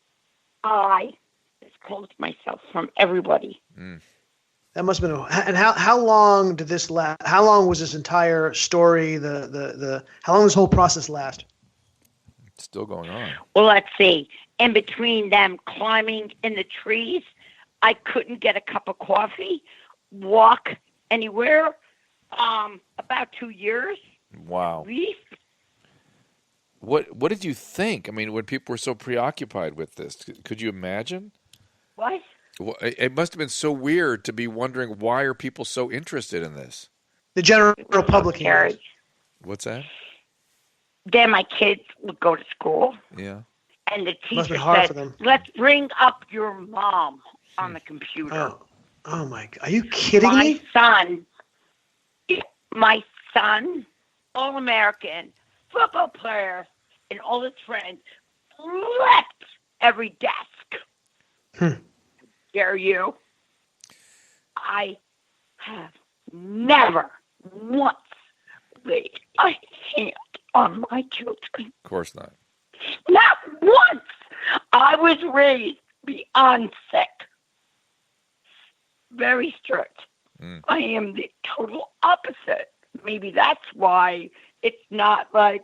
S4: I disclosed myself from everybody.
S3: That must have been. And how long did this last? How long was this entire story? How long did this whole process last?
S2: It's still going on.
S4: Well, let's see. In between them climbing in the trees, I couldn't get a cup of coffee, walk anywhere. About 2 years.
S2: Wow.
S4: At least.
S2: What did you think? I mean, when people were so preoccupied with this, could you imagine?
S4: What?
S2: Well, it must have been so weird to be wondering, why are people so interested in this?
S3: The general public.
S4: Scary.
S2: What's that?
S4: Then my kids would go to school,
S2: Yeah.
S4: and the
S3: Must
S4: teacher
S3: be hard for
S4: said,
S3: them.
S4: "Let's bring up your mom on the computer."
S3: Oh my God! Are you kidding me?
S4: My son, All-American, football player, and all his friends flipped every desk. Dare you? I have never once laid a hand on my children.
S2: Of course not.
S4: Not once. I was raised beyond sick. Very strict. I am the total opposite. Maybe that's why it's not like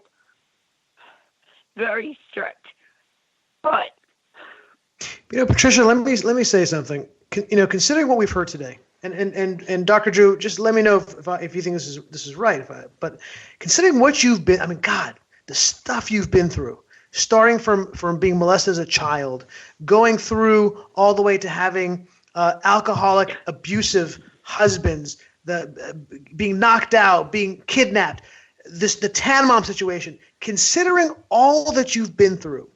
S4: very strict. But
S3: Patricia, let me say something. Considering what we've heard today, and Dr. Drew, just let me know if you think this is right. But considering what you've been, I mean, God, the stuff you've been through, starting from being molested as a child, going through all the way to having alcoholic, abusive husbands, being knocked out, being kidnapped, the Tan Mom situation. Considering all that you've been through,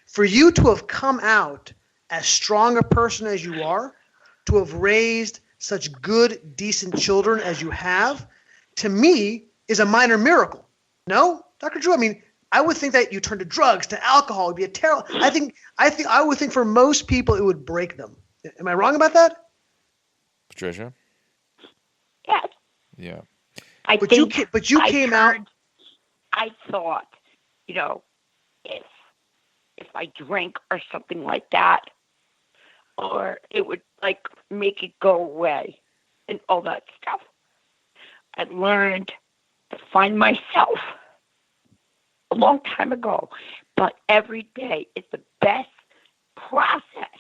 S3: for you to have come out as strong a person as you are, to have raised such good, decent children as you have, to me is a minor miracle. No, Dr. Drew. I mean, I would think that you turn to drugs, to alcohol, it'd be a terrible. I would think for most people it would break them. Am I wrong about that?
S2: Patricia?
S4: yes,
S2: Yeah.
S3: But you came out.
S4: I thought, if I drank or something like that, or it would make it go away and all that stuff. I learned to find myself a long time ago, but every day is the best process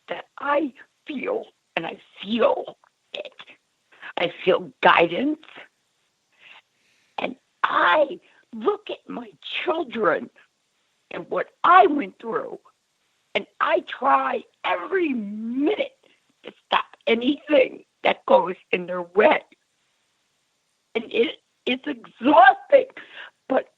S4: that I feel, and I feel it. I feel guidance, and I look at my children and what I went through, and I try every minute to stop anything that goes in their way. And it's exhausting, but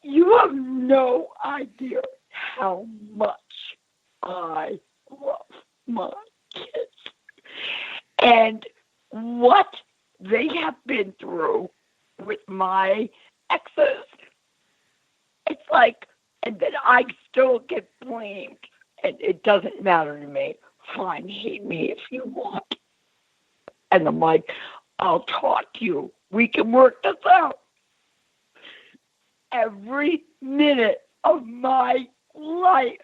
S4: you have no idea how much I love my kids. And what they have been through with my exes, it's like, and then I still get blamed, and it doesn't matter to me. Fine, hate me if you want. And I'm like, I'll talk to you. We can work this out. Every minute of my life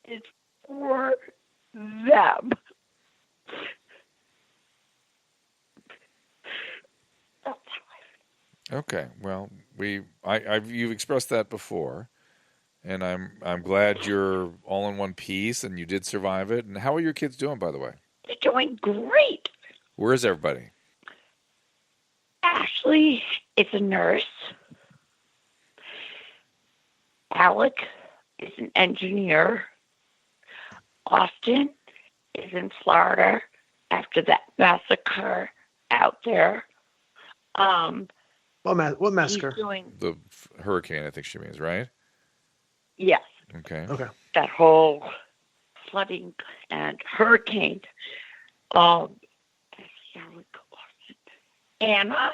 S4: is for them.
S2: Okay. Well, you've expressed that before. And I'm glad you're all in one piece and you did survive it. And how are your kids doing, by the way?
S4: They're doing great.
S2: Where is everybody?
S4: Ashley is a nurse. Alec is an engineer. Austin is in Florida after that massacre out there.
S3: What massacre?
S4: He's doing,
S2: The hurricane, I think she means, right?
S4: yes,
S2: Okay.
S4: that whole flooding and hurricane. Anna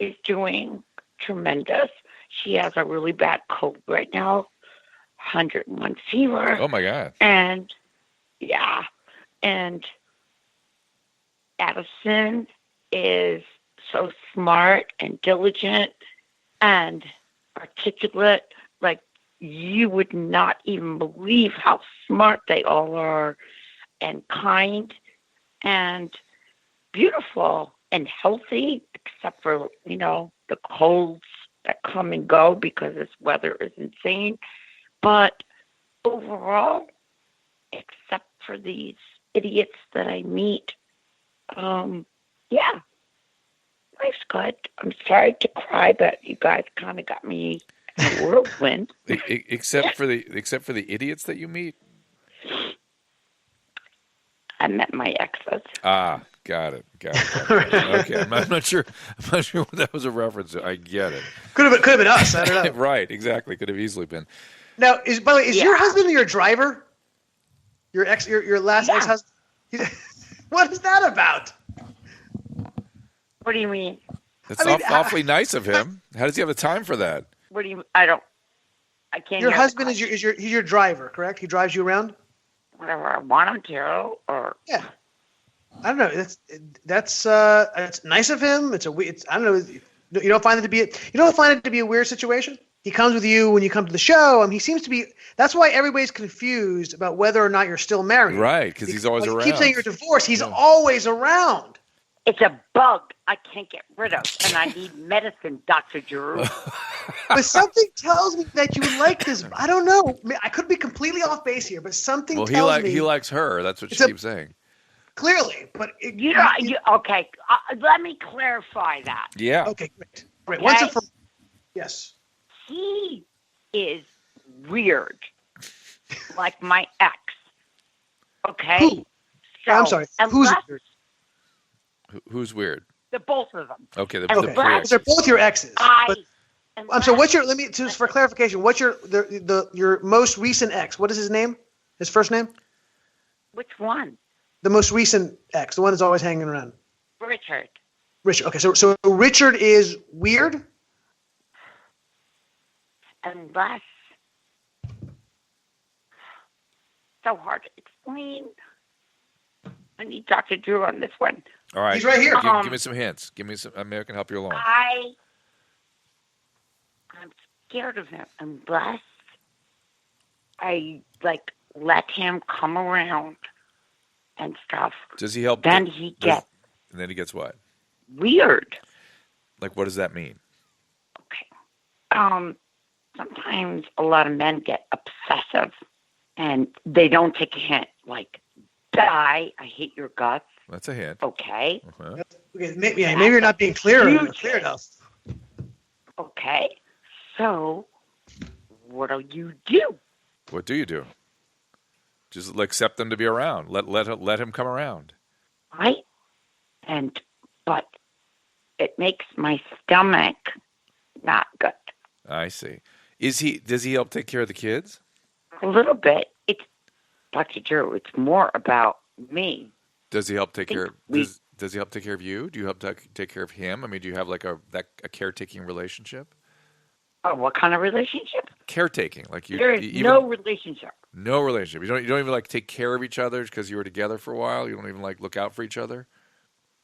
S4: is doing tremendous. She has a really bad cold right now, 101 fever.
S2: Oh, my God.
S4: And, yeah, and Addison is so smart and diligent and articulate. Like, you would not even believe how smart they all are, and kind and beautiful and healthy, except for, the colds that come and go because this weather is insane. But overall, except for these idiots that I meet, yeah, life's good. I'm sorry to cry, but you guys kind of got me in a whirlwind.
S2: Except for the idiots that you meet?
S4: I met my exes.
S2: Ah, got it. Okay, I'm not sure what that was a reference to. I get it.
S3: Could have been us. I don't know.
S2: Right, exactly. Could have easily been.
S3: Now, by the way, is your husband your driver? Your last
S4: Yeah.
S3: ex-husband? What is that about?
S4: What do you mean?
S2: That's awfully nice of him. How does he have the time for that?
S4: What do you? I can't.
S3: Your
S4: hear
S3: husband
S4: the
S3: he's your driver, correct? He drives you around.
S4: whatever I want him to, or
S3: Yeah. I don't know. That's nice of him. It's I don't know. You don't find it to be a weird situation? He comes with you when you come to the show. He seems to be. That's why everybody's confused about whether or not you're still married.
S2: Right, because he's always around.
S3: You keep saying you're divorced. He's always around.
S4: it's a bug I can't get rid of, and I need medicine, Dr. Drew.
S3: But something tells me that you would like this. I don't know. I could be completely off base here, but something tells me
S2: he likes her. That's what she keeps saying.
S3: Clearly, but
S4: Okay. Let me clarify that.
S2: Yeah.
S3: Okay, great.
S4: Okay?
S3: Once and for yes.
S4: He is weird, like my ex. Okay.
S3: Who?
S4: So,
S3: I'm sorry. Who's
S4: unless-
S3: weird?
S2: Who's weird?
S4: The both of them.
S2: Okay, the
S4: Unless
S2: three exes.
S3: They're both your exes. I'm sorry.
S4: unless-
S3: Just for clarification, what's your most recent ex? What is his name? His first name?
S4: Which one?
S3: The most recent ex, the one that's always hanging around.
S4: Richard.
S3: Richard. Okay, so Richard is weird.
S4: Unless. So hard to explain. I need Dr. Drew on this one.
S2: All right.
S3: He's right here.
S2: Give me some hints. Give me some. I can help you along.
S4: I'm scared of him unless I let him come around and stuff.
S2: Does he help?
S4: Then he gets
S2: And then he gets what?
S4: weird.
S2: Like, what does that mean?
S4: Okay. Sometimes a lot of men get obsessive and they don't take a hint. Like, die, I hate your guts.
S2: That's a hint.
S4: Okay.
S2: Uh-huh.
S3: Okay, maybe you're not being clear enough.
S4: Okay. So, what do you do?
S2: What do you do? Just accept them to be around. Let him come around.
S4: Right? But it makes my stomach not good.
S2: I see. Does he help take care of the kids?
S4: A little bit. It's Dr. Drew. It's more about me.
S2: Does he help take care? Does he help take care of you? Do you help take care of him? I mean, do you have a caretaking relationship?
S4: Oh, what kind of relationship?
S2: Caretaking, like you.
S4: There is no relationship.
S2: No relationship. You don't even take care of each other because you were together for a while. You don't even look out for each other.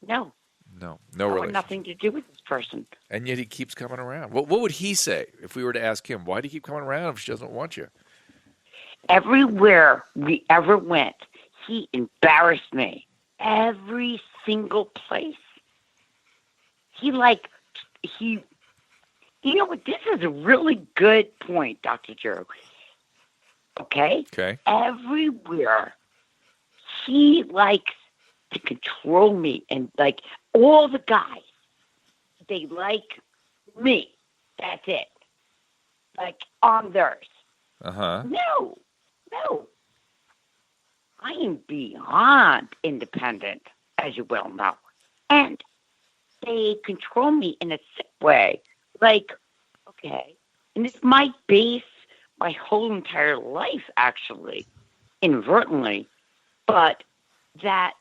S4: No.
S2: No
S4: I
S2: relationship.
S4: want nothing to do with this person.
S2: And yet he keeps coming around. What would he say if we were to ask him, why do you keep coming around if she doesn't want you?
S4: Everywhere we ever went, he embarrassed me. Every single place. You know what? This is a really good point, Dr. Drew. Okay?
S2: Okay.
S4: Everywhere. He likes to control me. And, like, all the guys, they like me. That's it. Like, I'm theirs.
S2: Uh-huh.
S4: No. I am beyond independent, as you well know. And they control me in a sick way. Like, okay, and this might base my whole entire life, actually, inadvertently, but that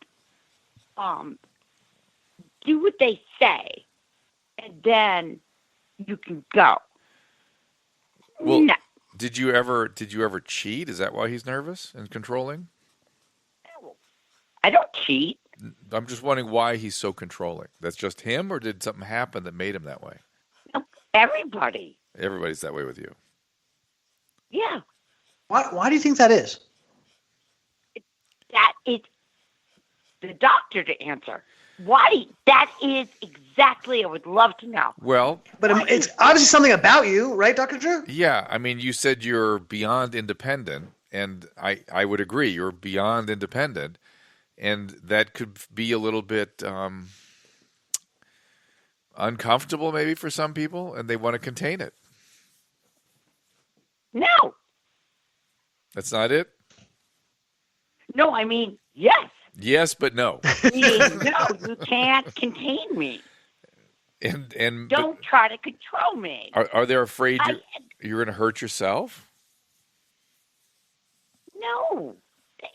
S4: do what they say, and then you can go.
S2: Well,
S4: no.
S2: did you ever cheat? Is that why he's nervous and controlling?
S4: I don't cheat.
S2: I'm just wondering why he's so controlling. That's just him, or did something happen that made him that way?
S4: No, everybody.
S2: Everybody's that way with you.
S4: Yeah.
S3: Why do you think that is?
S4: That is the doctor to answer. Why? That is exactly, I would love to know.
S2: Well,
S3: But it's obviously something about you, right, Dr. Drew?
S2: yeah, I mean, you said you're beyond independent, and I would agree. You're beyond independent, and that could be a little bit uncomfortable maybe for some people, and they want to contain it.
S4: No.
S2: That's not it?
S4: No, I mean, yes.
S2: Yes, but no.
S4: No, you can't contain me.
S2: And
S4: Don't try to control me.
S2: Are they afraid you're going to hurt yourself?
S4: No.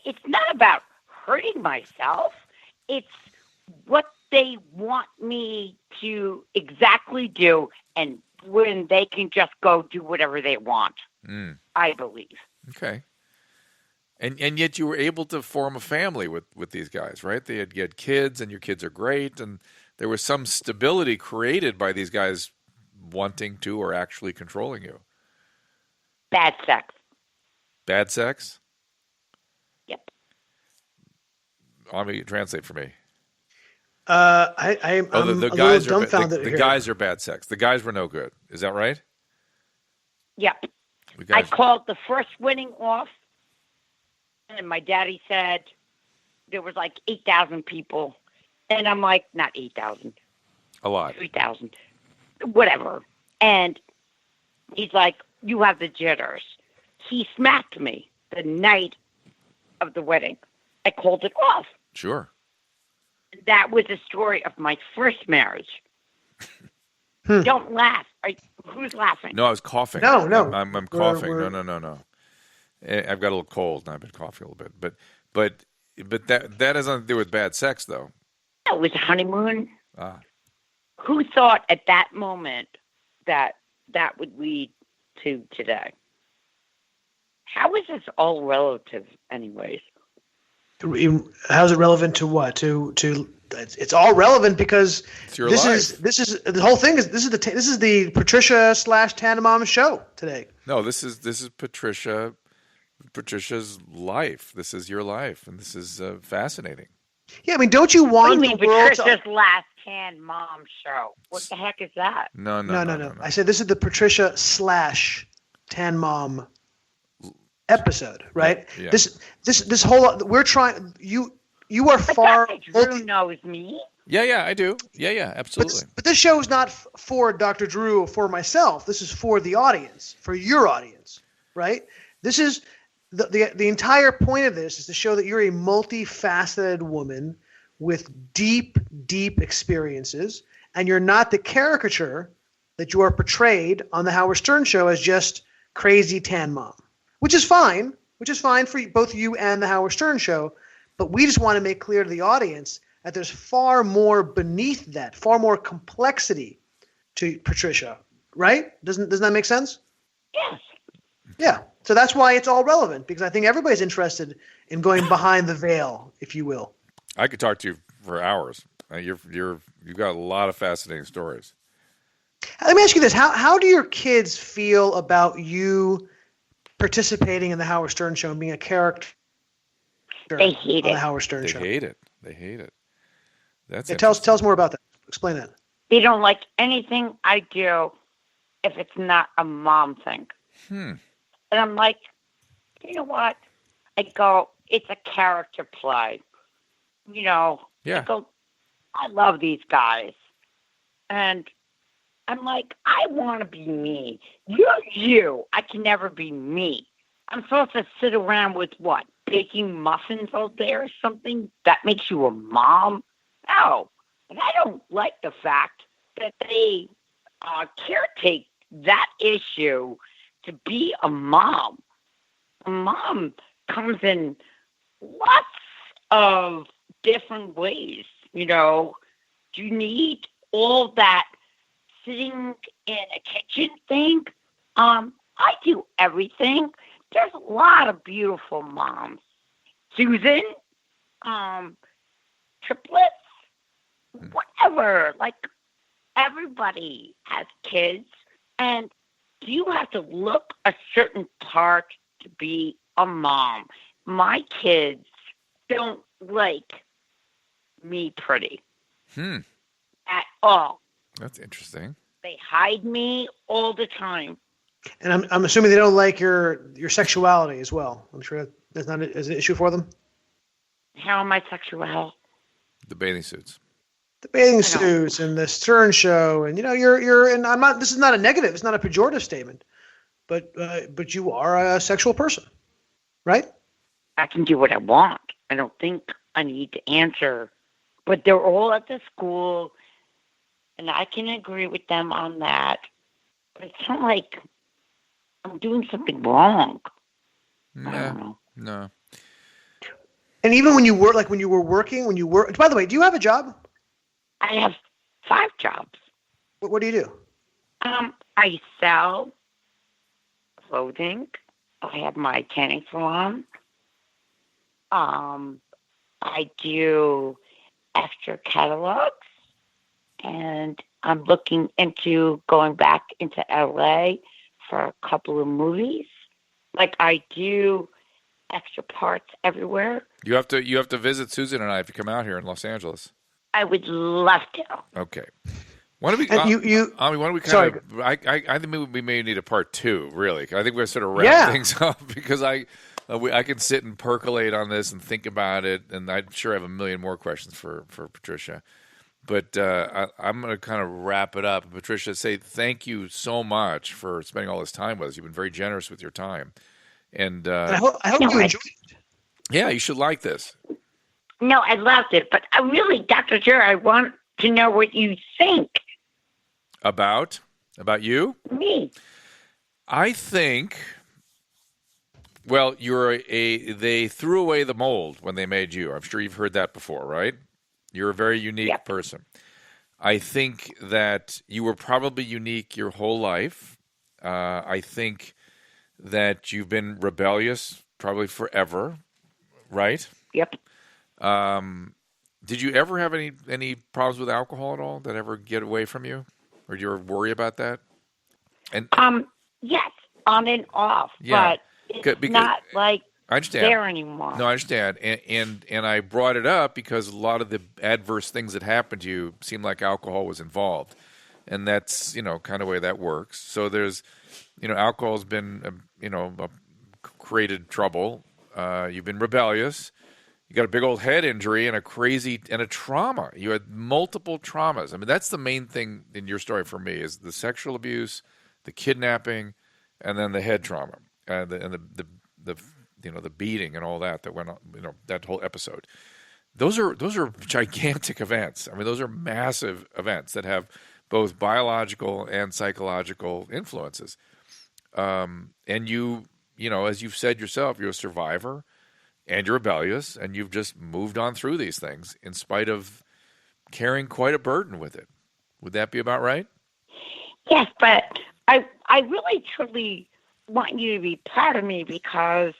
S4: It's not about hurting myself. It's what they want me to exactly do, and when they can just go do whatever they want, I believe.
S2: Okay. And yet you were able to form a family with these guys, right? You had kids, and your kids are great, and there was some stability created by these guys wanting to or actually controlling you.
S4: Bad sex.
S2: Bad sex?
S4: Yep.
S2: Ami, translate for me.
S3: I'm a little dumbfounded
S2: the
S3: here.
S2: guys are bad sex. The guys were no good. Is that right?
S4: Yep.
S2: The
S4: I
S2: guys,
S4: called the first wedding off, and my daddy said there was like 8,000 people. And I'm like, not 8,000.
S2: a lot.
S4: 3,000. Whatever. And he's like, you have the jitters. He smacked me the night of the wedding. I called it off.
S2: Sure.
S4: That was the story of my first marriage. Don't laugh. Who's laughing?
S2: No, I was coughing.
S3: No.
S2: I'm coughing. No. I've got a little cold, and I've been coughing a little bit. But that has nothing to do with bad sex, though.
S4: It was a honeymoon.
S2: Ah.
S4: Who thought at that moment that would lead to today? How is this all relative, anyways?
S3: How's it relevant to what? To it's all relevant because
S2: It's your
S3: this
S2: life.
S3: is the whole thing. This is the Patricia / Tandem show today.
S2: No, this is Patricia's life. This is your life, and this is fascinating.
S3: Yeah, I mean, don't you
S4: What
S3: want
S4: do you mean,
S3: the world to?
S4: Patricia's last hand mom show? What the heck is that?
S2: No.
S3: No. I said this is the Patricia / Tan Mom episode, right?
S2: Yeah.
S3: This whole we're trying. You are far.
S4: Dr. Drew knows me.
S2: Yeah, I do. Yeah, absolutely.
S3: But this show is not for Dr. Drew or for myself. This is for the audience, for your audience, right? This is the entire point of this is to show that you're a multifaceted woman with deep experiences, and you're not the caricature that you are portrayed on the Howard Stern show as just crazy tan mom, which is fine for both you and the Howard Stern show. But we just want to make clear to the audience that there's far more beneath that, far more complexity to Patricia, right? Doesn't that make sense?
S4: Yes.
S3: Yeah. So that's why it's all relevant, because I think everybody's interested in going behind the veil, if you will.
S2: I could talk to you for hours. You've got a lot of fascinating stories.
S3: Let me ask you this: How do your kids feel about you participating in the Howard Stern show and being a character?
S4: They hate
S3: on
S4: it.
S3: the Howard Stern
S2: They
S3: show.
S2: hate it. That's
S3: Tell us more about that. Explain that.
S4: They don't like anything I do if it's not a mom thing. And I'm like, you know what? I go, it's a character play. You know,
S2: Yeah.
S4: I go, I love these guys. And I'm like, I want to be me. You're you. I can never be me. I'm supposed to sit around with what? Baking muffins all day or something? That makes you a mom? No. And I don't like the fact that they caretake that issue to be a mom. A mom comes in lots of different ways. You know, do you need all that sitting in a kitchen thing? I do everything. There's a lot of beautiful moms. Susan, triplets, whatever. Like, everybody has kids. And you have to look a certain part to be a mom. My kids don't like me pretty at all.
S2: That's interesting.
S4: They hide me all the time.
S3: And I'm assuming they don't like your sexuality as well. I'm sure that's not is an issue for them.
S4: How am I sexual?
S2: The bathing suits.
S3: The bathing suits and the Stern show, and you're and I'm not. This is not a negative. It's not a pejorative statement, but you are a sexual person, right?
S4: I can do what I want. I don't think I need to answer. But they're all at the school, and I can agree with them on that. But it's not like I'm doing something wrong. I don't know.
S2: No.
S3: And even when you were by the way, do you have a job?
S4: I have 5 jobs.
S3: What do you do?
S4: I sell clothing. I have my tanning salon. I do extra catalogs, and I'm looking into going back into LA for a couple of movies. Like, I do extra parts everywhere.
S2: You have to visit Susan and I if you come out here in Los Angeles.
S4: I would love to.
S2: Okay. Why don't we? Ami, why don't we kind of? I think we may need a part 2. Really, I think we're sort of wrap things up because I can sit and percolate on this and think about it, and I'm sure I have a million more questions for Patricia. But I'm going to kind of wrap it up. Patricia, say thank you so much for spending all this time with us. You've been very generous with your time, and
S3: I hope you enjoyed it.
S2: Yeah, you should like this.
S4: No, I loved it, but I really, Dr. Jer, I want to know what you think.
S2: About you?
S4: Me.
S2: I think, well, they threw away the mold when they made you. I'm sure you've heard that before, right? You're a very unique person. I think that you were probably unique your whole life. I think that you've been rebellious probably forever, right?
S4: Yep.
S2: Did you ever have any problems with alcohol at all that ever get away from you? Or do you ever worry about that? And
S4: yes, on and off, but it's not like
S2: I understand.
S4: there anymore.
S2: No, I understand. And I brought it up because a lot of the adverse things that happened to you seemed like alcohol was involved. And that's, kind of way that works. So there's, alcohol's been, created trouble. You've been rebellious. You got a big old head injury and a trauma. You had multiple traumas. I mean, that's the main thing in your story for me is the sexual abuse, the kidnapping, and then the head trauma, and the beating and all that went on. That whole episode. Those are gigantic events. I mean, those are massive events that have both biological and psychological influences. And you, as you've said yourself, you're a survivor. And you're rebellious, and you've just moved on through these things in spite of carrying quite a burden with it. Would that be about right?
S4: Yes, but I really, truly want you to be proud of me because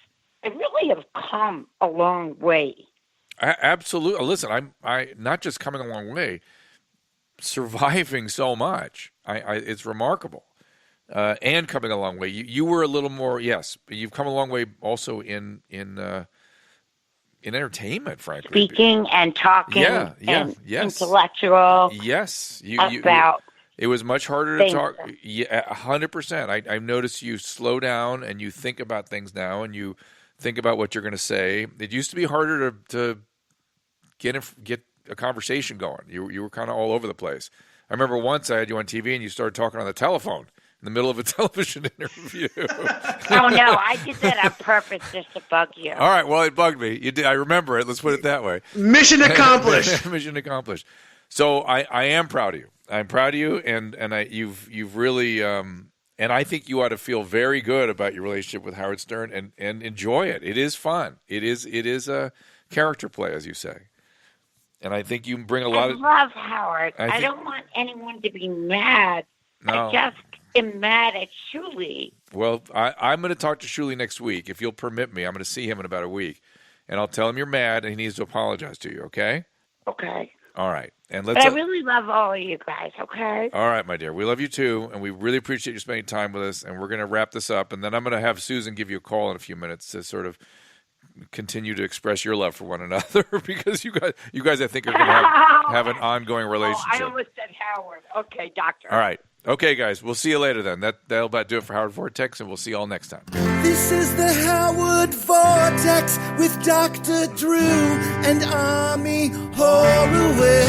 S4: I really have come a long way.
S2: Absolutely. Listen, I not just coming a long way, surviving so much. It's remarkable. And coming a long way. You were a little more, yes, but you've come a long way also in entertainment, frankly.
S4: Speaking and talking and intellectual.
S2: Yes. It was much harder to
S4: Thank
S2: talk.
S4: you.
S2: Yeah, 100%. I've noticed you slow down and you think about things now, and you think about what you're going to say. It used to be harder to get a conversation going. You were kind of all over the place. I remember once I had you on TV and you started talking on the telephone in the middle of a television interview.
S4: Oh, no, I did that on purpose just to bug you.
S2: All right, well, it bugged me. You did. I remember it. Let's put it that way.
S3: Mission accomplished.
S2: Mission accomplished. So I am proud of you. I'm proud of you, and you've really and I think you ought to feel very good about your relationship with Howard Stern and enjoy it. It is fun. It is a character play, as you say, and I think you bring a lot
S4: I
S2: of.
S4: love Howard. I don't want anyone to be mad.
S2: No.
S4: I just am mad at Shuli.
S2: Well, I'm going to talk to Shuli next week, if you'll permit me. I'm going to see him in about a week, and I'll tell him you're mad and he needs to apologize to you. Okay?
S4: Okay.
S2: All right, and
S4: But
S2: let's.
S4: I really love all of you guys, okay?
S2: All right, my dear. We love you too, and we really appreciate you spending time with us. And we're going to wrap this up, and then I'm going to have Susan give you a call in a few minutes to sort of continue to express your love for one another because you guys, I think, are going to have an ongoing relationship.
S4: I almost said Howard. Okay, doctor.
S2: All right. Okay, guys. We'll see you later then. That'll about do it for Howard Vortex, and we'll see you all next time.
S1: This is the Howard Vortex with Dr. Drew and Ami Horowitz.